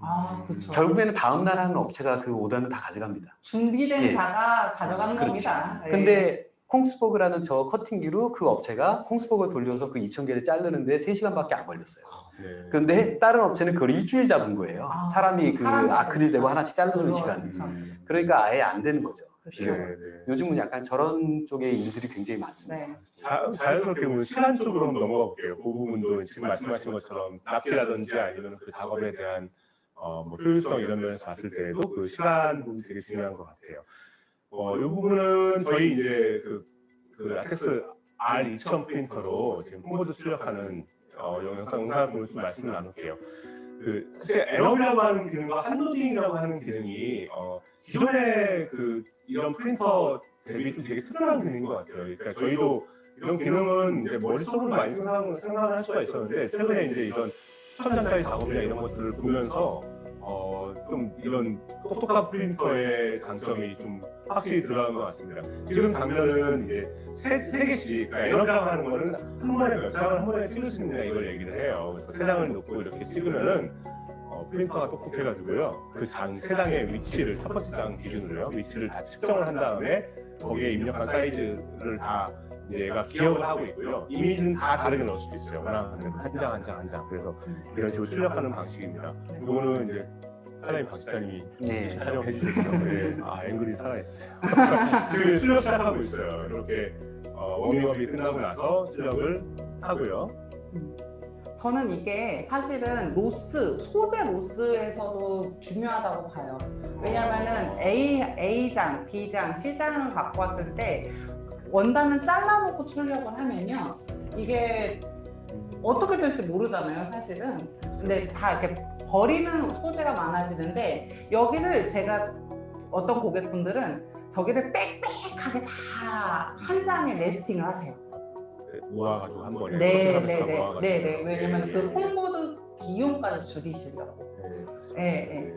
그렇죠. 결국에는 다음 날 하는 업체가 그 오더는 다 가져갑니다. 준비된 예. 자가 가져가는 그렇죠. 겁니다. 예. 근데 콩스버그라는 저 커팅기로 그 업체가 콩스버그를 돌려서 그 2,000개를 자르는데 3시간밖에 안 걸렸어요. 네. 근데 다른 업체는 그걸 일주일 잡은 거예요. 사람이 그 사람이 아크릴 대고 하나씩 자르는 그렇죠. 시간. 그러니까 아예 안 되는 거죠. 비교가. 네. 요즘은 약간 저런 쪽의 일들이 굉장히 많습니다. 네. 자연스럽게 보면 시간 쪽으로 한번 넘어가 볼게요. 그 부분도 지금 말씀하신 것처럼 납기라든지 아니면 그 작업에 대한 뭐 효율성 이런 면에서 봤을 때에도 그 시간 부분이 되게 중요한 것 같아요. 이 부분은 저희 이제 그 라텍스 R2000 프린터로 지금 홍보도 출력하는 영상을 보면서 좀 말씀을 나눌게요. 사실 에너비라고 하는 기능과 한로딩이라고 하는 기능이 기존의 이런 프린터 대비 좀 되게 특별한 기능인 것 같아요. 그러니까 저희도 이런 기능은 이제 머릿속으로 많이 생각을 할 수가 있었는데 최근에 이제 이런 수천 장짜리 작업이나 이런 것들을 보면서 좀 이런 똑똑한 프린터의 장점이 좀 확실히 들어간 것 같습니다. 지금 장면은 이제 세 개씩, 그러니까 에너비라고 하는 거는 한 번에 몇 장을 한 번에 찍을 수 있느냐 이걸 얘기를 해요. 그래서 세 장을 놓고 이렇게 찍으면은 프린터가 똑똑해가지고요. 그 세 장의 위치를 첫 번째 장 기준으로요. 위치를 다 측정을 한 다음에 거기에 입력한 사이즈를 다 이제 얘가 기억을 하고 있고요. 이미지는 다 다르게 넣을 수도 있어요. 원하는 한 장. 그래서 이런 식으로 출력하는 방식입니다. 이거는 이제 칼라임 박 기자님이 네. 촬영해 주셨죠. 네. 앵글이 살아있어요. 지금 출력 시작하고 있어요. 이렇게 워밍업이 끝나고 나서 출력을 하고요. 저는 이게 사실은 소재 로스에서도 중요하다고 봐요. 왜냐면은 A장, B장, C장을 갖고 왔을 때 원단은 잘라놓고 출력을 하면요. 이게 어떻게 될지 모르잖아요, 사실은. 근데 다 이렇게 버리는 소재가 많아지는데 여기를 제가 어떤 고객분들은 저기를 빽빽하게 다 한 장에 네스팅을 하세요. 모아가지고 한 번에 네네네. 왜냐면 그 홈보드 비용까지 줄이시려고. 네.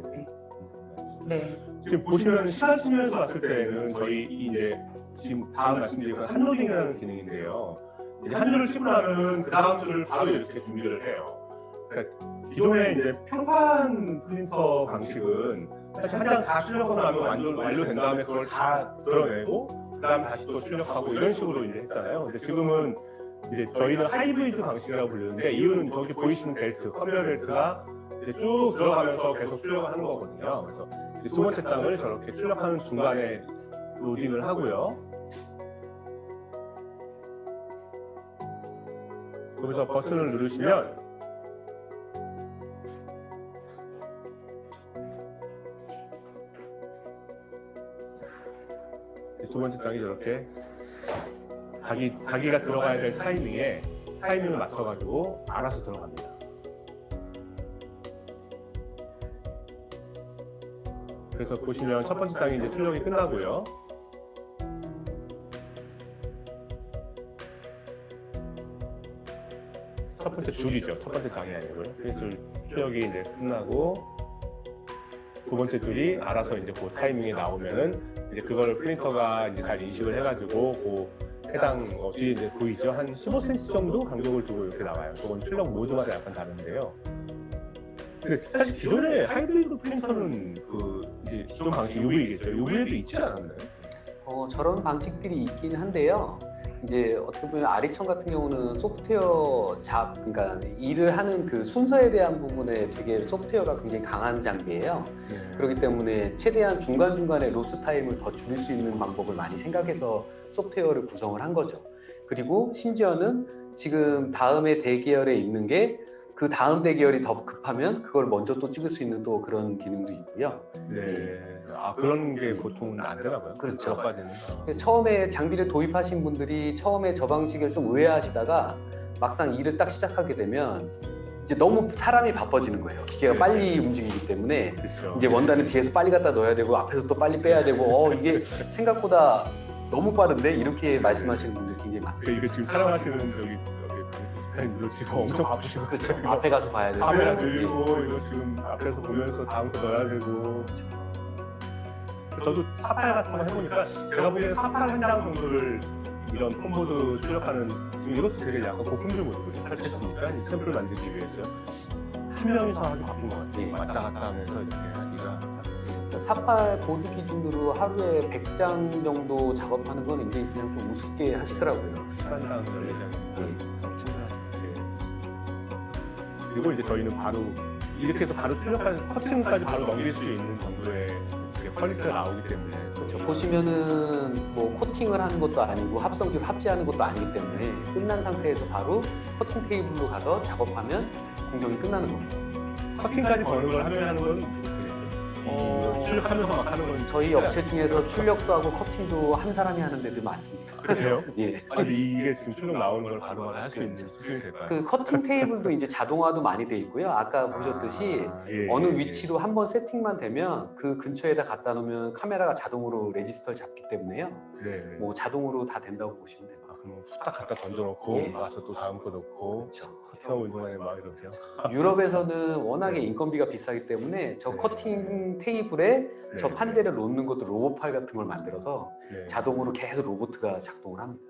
지금 보시면 시간 측면에서 봤을 때는 저희 이제 지금 다음 말씀드린 건 한로딩이라는 기능인데요. 이제 한 줄을 치고 나면은 그 다음 줄을 바로 이렇게 준비를 해요. 그러니까 기존의 이제 평판 프린터 방식은 사실 한 장 다 출력하고 나면 완료된 다음에 그걸 다 드러내고 그다음 다시 또 출력하고 이런 식으로 이제 했잖아요. 근데 지금은 이제 저희는 하이브리드 방식이라고 부르는데 이유는 저기 보이시는 벨트, 컨베이어 벨트가 이제 쭉 들어가면서 계속 출력을 하는 거거든요. 그래서 두 번째 장을 저렇게 출력하는 중간에 로딩을 하고요. 여기서 버튼을 누르시면 두 번째 장이 저렇게 자기가 들어가야 될 타이밍을 맞춰가지고 알아서 들어갑니다. 그래서 보시면 첫 번째 장이 이제 출력이 끝나고요. 첫 번째 줄이죠. 첫 번째 장이 아니고요. 그래서 출력이 이제 끝나고 두 번째 줄이 알아서 이제 그 타이밍에 나오면은 이제 그거를 프린터가 이제 잘 인식을 해가지고 그 해당 뒤에 이제 보이죠? 한 15cm 정도 간격을 두고 이렇게 나와요. 그건 출력 모드마다 약간 다른데요. 근데 사실 기존의 하이브리드 프린터는 그 이제 기존 방식 UV겠죠. UV에도 있지 않았나요? 저런 방식들이 있긴 한데요. 이제 어떻게 보면 아리천 같은 경우는 소프트웨어 그러니까 일을 하는 그 순서에 대한 부분에 되게 소프트웨어가 굉장히 강한 장비예요. 그렇기 때문에 최대한 중간중간에 로스 타임을 더 줄일 수 있는 방법을 많이 생각해서 소프트웨어를 구성을 한 거죠. 그리고 심지어는 지금 다음에 대계열에 있는 게 그 다음 대계열이 더 급하면 그걸 먼저 또 찍을 수 있는 또 그런 기능도 있고요. 네. 아, 그런 게 보통은 안 되나 봐요. 그렇죠. 그것까지는. 그래서 처음에 장비를 도입하신 분들이 처음에 저 방식을 좀 의아하시다가 막상 일을 딱 시작하게 되면 이제 너무 사람이 바빠지는 거예요. 기계가 빨리 움직이기 때문에 그렇죠. 이제 원단을 뒤에서 빨리 갖다 넣어야 되고 앞에서 또 빨리 빼야 되고 이게 생각보다 너무 빠른데 이렇게 말씀하시는 분들이 굉장히 많습니다. 이게 지금 촬영하시는 저기 스타일도 지금 엄청 바쁘시고 그렇죠. 앞에 가서 봐야 되고 카메라 들고 이거 지금 앞에서 보면서 다음 거 넣어야 되고. 저도 사팔 같은 거 해보니까 제가 보기에는 사팔 한 장 정도를 이런 홈보드 출력하는 지금 이것도 되게 약간 고품질 모드거든요. 탈출했으니까 이 샘플 만들기 위해서 한 명이서 하기 바쁜 것 같아요. 예. 왔다 갔다 하면서 이렇게 하기가. 사팔 보드 기준으로 하루에 100장 정도 작업하는 건 이제 그냥 좀 우습게 하시더라고요. 시간당 14장. 예. 그리고 이제 저희는 바로 이렇게 해서 바로 출력하는 커팅까지 바로 넘길 수 있는 정도의 퀄리티가 나오기 때문에. 그렇죠. 보시면은 뭐 코팅을 하는 것도 아니고 합성지를 합재하는 것도 아니기 때문에 끝난 상태에서 바로 커팅 테이블로 가서 작업하면 공정이 끝나는 겁니다. 커팅까지 거는 걸 하는 건 출력하면서 막 하는 건 저희 업체 중에서 출력도 하고 커팅도 한 사람이 하는 데도 많습니다. 그래요? 예. 근데 이게 지금 출력 나오는 걸 바로 할 수 있는 수준이 될까요? 그 커팅 테이블도 이제 자동화도 많이 돼 있고요. 아까 보셨듯이 어느 위치로 한번 세팅만 되면 그 근처에다 갖다 놓으면 카메라가 자동으로 레지스터를 잡기 때문에요. 네. 뭐 자동으로 다 된다고 보시면 됩니다. 그럼 후딱 갖다 던져놓고 예. 와서 또 다음 거 넣고 그렇죠. 커팅하고 있는 동안에 막 이렇게요. 유럽에서는 워낙에 인건비가 비싸기 때문에 저 네. 커팅 테이블에 네. 저 판재를 놓는 것도 로봇팔 같은 걸 만들어서 네. 자동으로 계속 로봇가 작동을 합니다.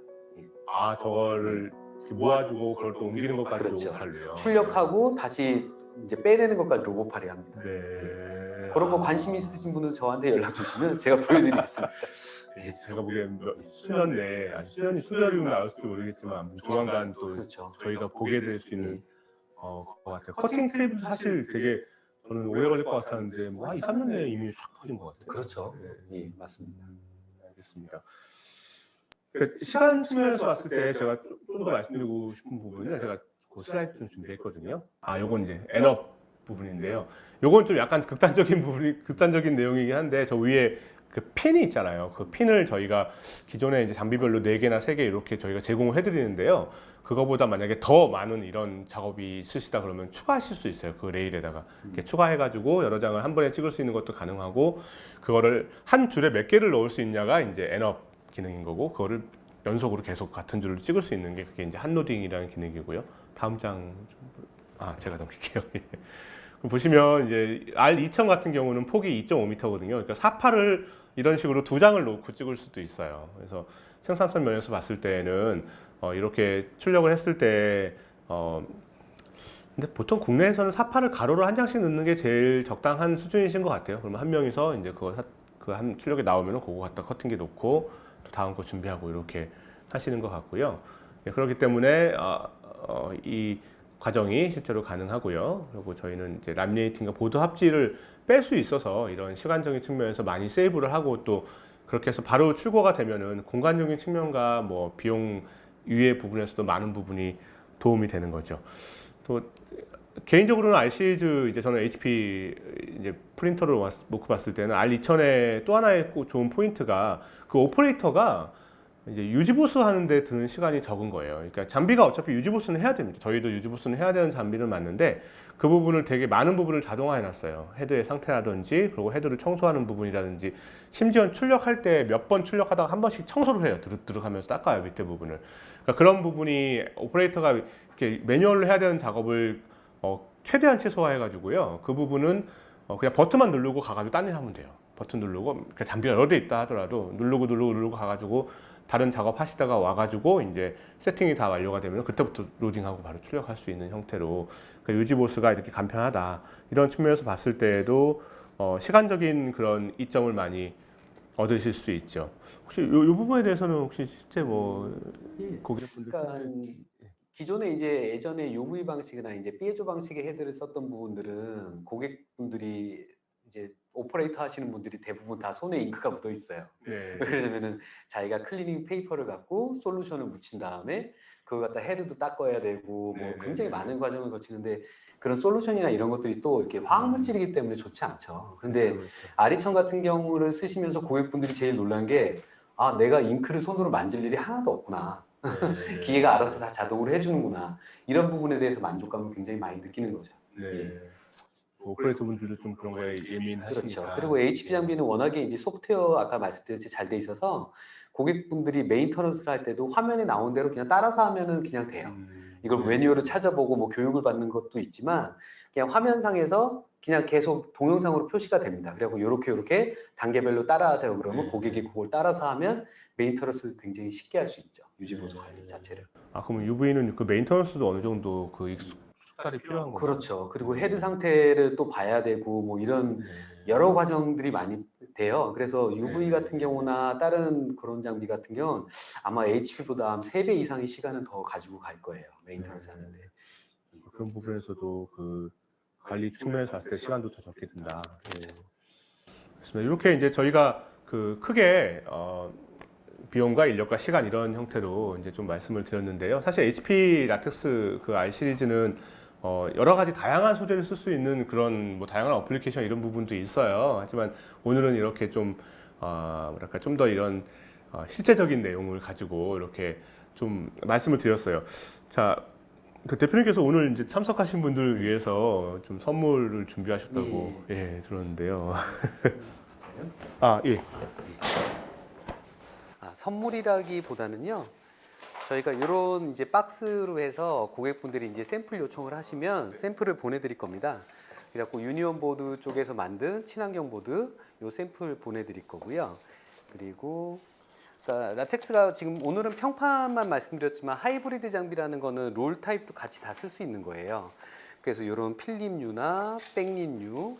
아 저거를 이렇게 모아주고 그걸 또 옮기는 것까지 그렇죠. 로봇팔로요. 출력하고 다시 이제 빼내는 것까지 로봇팔이 합니다. 네. 그런 거 관심 있으신 분은 저한테 연락 주시면 제가 보여드리겠습니다. 네, 제가 보기엔 수년 내에 수년이면 나올지도 모르겠지만 조만간 또 그렇죠. 저희가 보게 될 수 있는 것 같아요. 커팅 테이블 사실 되게 저는 오래 걸릴 것 같았는데 뭐 한 2, 3년 내에 이미 싹 퍼진 것 같아요. 그렇죠. 네. 예, 맞습니다. 알겠습니다. 그러니까 시간 측면에서 봤을 때 제가 좀 더 말씀드리고 싶은 부분은 제가 그 슬라이드 좀 준비했거든요. 요건 이제 엔업 부분인데요. 요건 좀 약간 극단적인 내용이긴 한데, 저 위에 그 핀이 있잖아요. 그 핀을 저희가 기존에 이제 장비별로 4개나 3개 이렇게 저희가 제공을 해드리는데요. 그거보다 만약에 더 많은 이런 작업이 있으시다 그러면 추가하실 수 있어요. 그 레일에다가 이렇게 추가해가지고 여러 장을 한 번에 찍을 수 있는 것도 가능하고, 그거를 한 줄에 몇 개를 넣을 수 있냐가 이제 엔업 기능인 거고, 그거를 연속으로 계속 같은 줄을 찍을 수 있는 게 그게 이제 한로딩이라는 기능이고요. 다음 장 제가 넘길게요. 보시면 이제 R2000 같은 경우는 폭이 2.5m거든요. 그러니까 4파를 이런 식으로 2장을 놓고 찍을 수도 있어요. 그래서 생산성 면에서 봤을 때는 이렇게 출력을 했을 때 근데 보통 국내에서는 4파를 가로로 한 장씩 넣는 게 제일 적당한 수준이신 것 같아요. 그러면 한 명이서 이제 그 한 출력이 나오면은 그거 갖다 커팅기 놓고 또 다음 거 준비하고 이렇게 하시는 것 같고요. 그렇기 때문에 이 과정이 실제로 가능하고요. 그리고 저희는 이제 라미네이팅과 보드 합지를 뺄 수 있어서 이런 시간적인 측면에서 많이 세이브를 하고, 또 그렇게 해서 바로 출고가 되면은 공간적인 측면과 뭐 비용 유예 부분에서도 많은 부분이 도움이 되는 거죠. 또 개인적으로는 R 시리즈, 이제 저는 HP 이제 프린터를 놓고 봤을 때는 R2000의 또 하나의 좋은 포인트가 그 오퍼레이터가 이제 유지보수 하는데 드는 시간이 적은 거예요. 그러니까 장비가 어차피 유지보수는 해야 됩니다. 저희도 유지보수는 해야 되는 장비는 맞는데, 그 부분을 되게 많은 부분을 자동화해 놨어요. 헤드의 상태라든지, 그리고 헤드를 청소하는 부분이라든지, 심지어 출력할 때 몇 번 출력하다가 한 번씩 청소를 해요. 드륵드륵 하면서 닦아요, 밑에 부분을. 그러니까 그런 부분이 오퍼레이터가 이렇게 매뉴얼로 해야 되는 작업을 최대한 최소화해 가지고요. 그 부분은 그냥 버튼만 누르고 가가지고 딴 일 하면 돼요. 버튼 누르고, 그러니까 장비가 여러 대 있다 하더라도 누르고 가가지고 다른 작업 하시다가 와가지고 이제 세팅이 다 완료가 되면 그때부터 로딩하고 바로 출력할 수 있는 형태로, 그러니까 유지보수가 이렇게 간편하다, 이런 측면에서 봤을 때에도 시간적인 그런 이점을 많이 얻으실 수 있죠. 혹시 이 부분에 대해서는 혹시 실제 뭐 고객분들 그러니까 기존에 이제 예전에 UV 방식이나 이제 피에조 방식의 헤드를 썼던 부분들은 고객분들이 이제 오퍼레이터 하시는 분들이 대부분 다 손에 잉크가 묻어 있어요. 네. 그러면은 자기가 클리닝 페이퍼를 갖고 솔루션을 묻힌 다음에 그걸 갖다 헤드도 닦아야 되고 뭐 굉장히 많은 과정을 거치는데, 그런 솔루션이나 이런 것들이 또 이렇게 화학물질이기 때문에 좋지 않죠. 근데 R2000 같은 경우를 쓰시면서 고객분들이 제일 놀란 게, 내가 잉크를 손으로 만질 일이 하나도 없구나. 기계가 알아서 다 자동으로 해주는구나. 이런 부분에 대해서 만족감을 굉장히 많이 느끼는 거죠. 네. 오퍼레이터 분들도 좀 그런 거에 예민하시니까. 그렇죠. 그리고 HP 장비는 워낙에 이제 소프트웨어 아까 말씀드렸듯이 잘 돼 있어서 고객분들이 메인터넌스를 할 때도 화면에 나온 대로 그냥 따라서 하면은 그냥 돼요. 이걸 매뉴얼을 찾아보고 뭐 교육을 받는 것도 있지만, 그냥 화면상에서 그냥 계속 동영상으로 표시가 됩니다. 그리고 요렇게 단계별로 따라하세요. 그러면 고객이 그걸 따라서 하면 메인터넌스 굉장히 쉽게 할 수 있죠. 유지보수 관리 자체를. 그러면 UV는 그 메인터넌스도 어느 정도 그 익숙달이 필요한 거죠? 그렇죠. 그리고 헤드 상태를 또 봐야 되고 뭐 이런 여러 과정들이 많이 돼요. 그래서 UV 같은 경우나 다른 그런 장비 같은 경우는 아마 HP보다 한 3배 이상의 시간은 더 가지고 갈 거예요. 메인터넌스 하는데. 그런 부분에서도 그 관리 측면에서 봤을 때 시간도 더 적게 든다. 그렇습니다. 이렇게 이제 저희가 그 크게 비용과 인력과 시간 이런 형태로 이제 좀 말씀을 드렸는데요. 사실 HP 라텍스 그 R 시리즈는 여러 가지 다양한 소재를 쓸 수 있는 그런 뭐 다양한 어플리케이션 이런 부분도 있어요. 하지만 오늘은 이렇게 좀 뭐랄까 좀 더 이런 실제적인 내용을 가지고 이렇게 좀 말씀을 드렸어요. 자, 그 대표님께서 오늘 이제 참석하신 분들을 위해서 좀 선물을 준비하셨다고 들었는데요. 예. 선물이라기보다는요, 저희가 이런 이제 박스로 해서 고객분들이 이제 샘플 요청을 하시면 샘플을 보내드릴 겁니다. 그래갖고 유니온 보드 쪽에서 만든 친환경 보드 요 샘플 보내드릴 거고요. 그리고 그러니까 라텍스가 지금 오늘은 평판만 말씀드렸지만 하이브리드 장비라는 거는 롤 타입도 같이 다 쓸 수 있는 거예요. 그래서 이런 필름유나 백린유,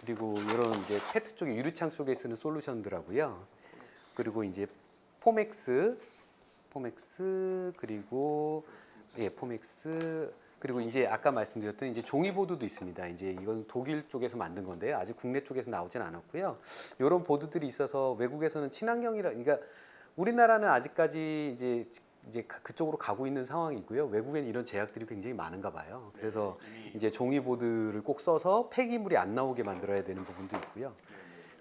그리고 이런 이제 페트 쪽에 유리창 속에 쓰는 솔루션들하고요. 그리고 이제 포맥스 그리고 포맥스, 그리고 이제 아까 말씀드렸던 이제 종이 보드도 있습니다. 이제 이건 독일 쪽에서 만든 건데요. 아직 국내 쪽에서 나오진 않았고요. 이런 보드들이 있어서 외국에서는 친환경이라, 그러니까 우리나라는 아직까지 이제 이제 그쪽으로 가고 있는 상황이고요. 외국엔 이런 제약들이 굉장히 많은가 봐요. 그래서 이제 종이보드를 꼭 써서 폐기물이 안 나오게 만들어야 되는 부분도 있고요.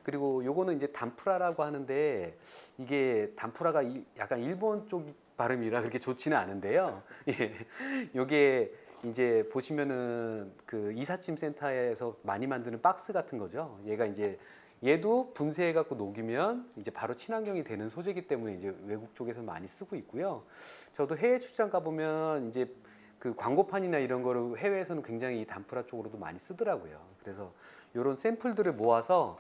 그리고 요거는 이제 단프라라고 하는데 이게 단프라가 약간 일본 쪽 발음이라 그렇게 좋지는 않은데요. 예. 요게 이제 보시면은 그 이삿짐 센터에서 많이 만드는 박스 같은 거죠. 얘가 이제 얘도 분쇄해 갖고 녹이면 이제 바로 친환경이 되는 소재이기 때문에 이제 외국 쪽에서 많이 쓰고 있고요. 저도 해외 출장 가 보면 이제 그 광고판이나 이런 거를 해외에서는 굉장히 이 단프라 쪽으로도 많이 쓰더라고요. 그래서 이런 샘플들을 모아서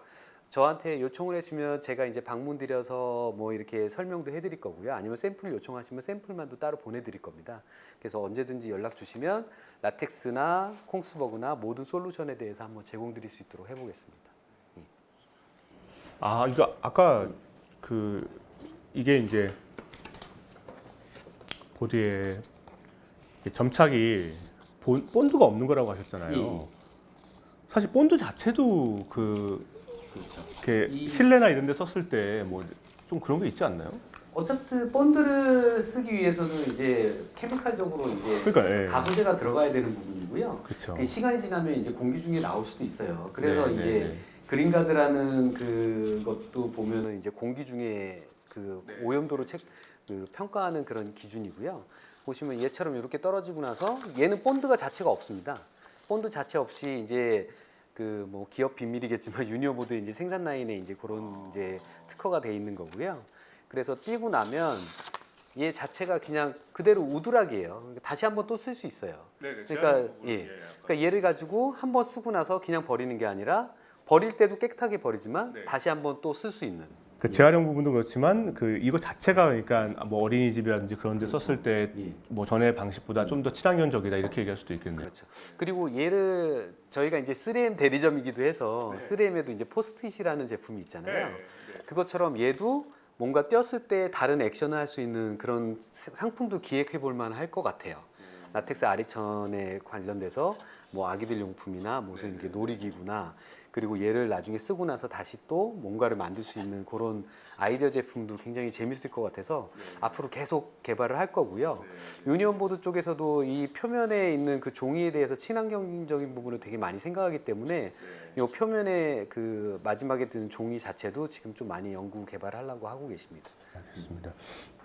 저한테 요청을 해주면 제가 이제 방문 드려서 뭐 이렇게 설명도 해드릴 거고요. 아니면 샘플 요청하시면 샘플만도 따로 보내드릴 겁니다. 그래서 언제든지 연락 주시면 라텍스나 콩스버그나 모든 솔루션에 대해서 한번 제공드릴 수 있도록 해보겠습니다. 아, 이거 아까 그 이게 이제 보드에 점착이 본드가 없는 거라고 하셨잖아요. 사실 본드 자체도 그 그렇죠. 이렇게 실내나 이런 데 썼을 때 뭐 좀 그런 게 있지 않나요? 어차피 본드를 쓰기 위해서는 이제 케미칼적으로 이제 그러니까 예. 가소제가 들어가야 되는 부분이고요. 그렇죠. 그 시간이 지나면 이제 공기 중에 나올 수도 있어요. 그래서 네, 이제 네. 그린가드라는 그것도 보면은 이제 공기 중에 그 오염도를 그 평가하는 그런 기준이고요. 보시면 얘처럼 이렇게 떨어지고 나서 얘는 본드가 자체가 없습니다. 본드 자체 없이 이제 그 뭐 기업 비밀이겠지만 유니어보드 이제 생산 라인에 이제 그런 이제 특허가 돼 있는 거고요. 그래서 띄고 나면 얘 자체가 그냥 그대로 우드락이에요. 다시 한번 또 쓸 수 있어요. 그러니까 그러니까 얘를 가지고 한번 쓰고 나서 그냥 버리는 게 아니라 버릴 때도 깨끗하게 버리지만 다시 한번 또 쓸 수 있는. 그 재활용 부분도 그렇지만 그 이거 자체가 그러니까 뭐 어린이집이라든지 그런 데 썼을 때 뭐 전에 방식보다 좀 더 친환경적이다 이렇게 얘기할 수도 있겠네요. 그렇죠. 그리고 얘를 저희가 이제 3M 대리점이기도 해서 3M에도 이제 포스트잇이라는 제품이 있잖아요. 그것처럼 얘도 뭔가 띄었을 때 다른 액션을 할 수 있는 그런 상품도 기획해 볼 만할 것 같아요. 라텍스 아리천에 관련돼서 뭐 아기들 용품이나 무슨 이렇게 놀이기구나 그리고 얘를 나중에 쓰고 나서 다시 또 뭔가를 만들 수 있는 그런 아이디어 제품도 굉장히 재밌을 것 같아서 앞으로 계속 개발을 할 거고요. 유니온보드 쪽에서도 이 표면에 있는 그 종이에 대해서 친환경적인 부분을 되게 많이 생각하기 때문에 이 표면에 그 마지막에 드는 종이 자체도 지금 좀 많이 연구 개발하려고 하고 계십니다. 알겠습니다.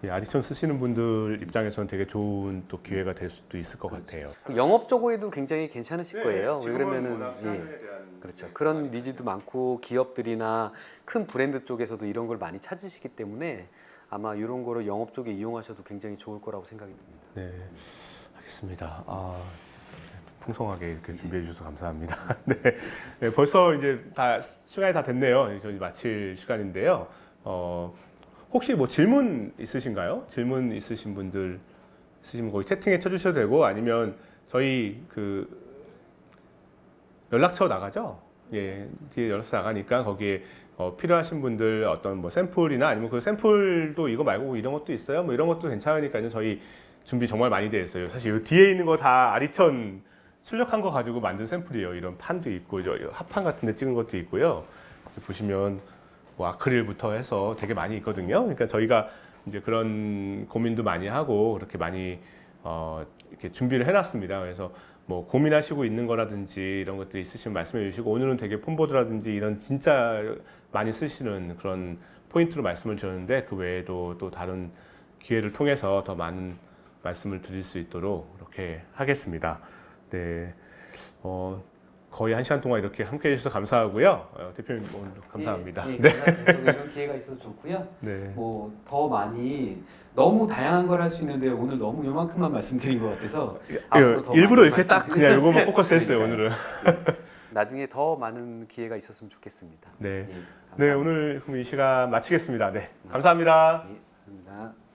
예, 아리천 쓰시는 분들 입장에서는 되게 좋은 또 기회가 될 수도 있을 것 같아요. 영업적으로도 굉장히 괜찮으실 거예요. 왜 그러면은 그렇죠. 그런 니즈도 많고 기업들이나 큰 브랜드 쪽에서도 이런 걸 많이 찾으시기 때문에 아마 이런 거를 영업 쪽에 이용하셔도 굉장히 좋을 거라고 생각이 듭니다. 네, 알겠습니다. 풍성하게 이렇게 준비해 주셔서 감사합니다. 네, 네, 벌써 이제 다 시간이 다 됐네요. 저희 마칠 시간인데요. 혹시 뭐 질문 있으신가요? 질문 있으신 분들 있으시면 거기 채팅에 쳐주셔도 되고 아니면 저희 그 연락처 나가죠? 예, 뒤에 연락처 나가니까 거기에 필요하신 분들 어떤 뭐 샘플이나 아니면 그 샘플도 이거 말고 이런 것도 있어요? 뭐 이런 것도 괜찮으니까요. 저희 준비 정말 많이 돼 있어요. 사실 이 뒤에 있는 거 다 아리천 출력한 거 가지고 만든 샘플이에요. 이런 판도 있고 합판 같은 데 찍은 것도 있고요. 보시면 뭐 아크릴부터 해서 되게 많이 있거든요. 그러니까 저희가 이제 그런 고민도 많이 하고 그렇게 많이 이렇게 준비를 해놨습니다. 그래서 뭐 고민하시고 있는 거라든지 이런 것들이 있으시면 말씀해 주시고 오늘은 되게 폰보드라든지 이런 진짜 많이 쓰시는 그런 포인트로 말씀을 드렸는데 그 외에도 또 다른 기회를 통해서 더 많은 말씀을 드릴 수 있도록 이렇게 하겠습니다. 네. 거의 1시간 동안 이렇게 함께 해주셔서 감사하고요. 대표님 오늘 감사합니다. 네. 저도 이런 기회가 있어서 좋고요. 네. 뭐 더 많이 너무 다양한 걸 할 수 있는데 오늘 너무 요만큼만 말씀드린 것 같아서 앞으로 더 일부러 많이 이렇게 딱 그냥 요것만 포커스했어요 오늘은. 나중에 더 많은 기회가 있었으면 좋겠습니다. 네. 예, 네 오늘 그럼 이 시간 마치겠습니다. 네. 감사합니다. 예, 감사합니다.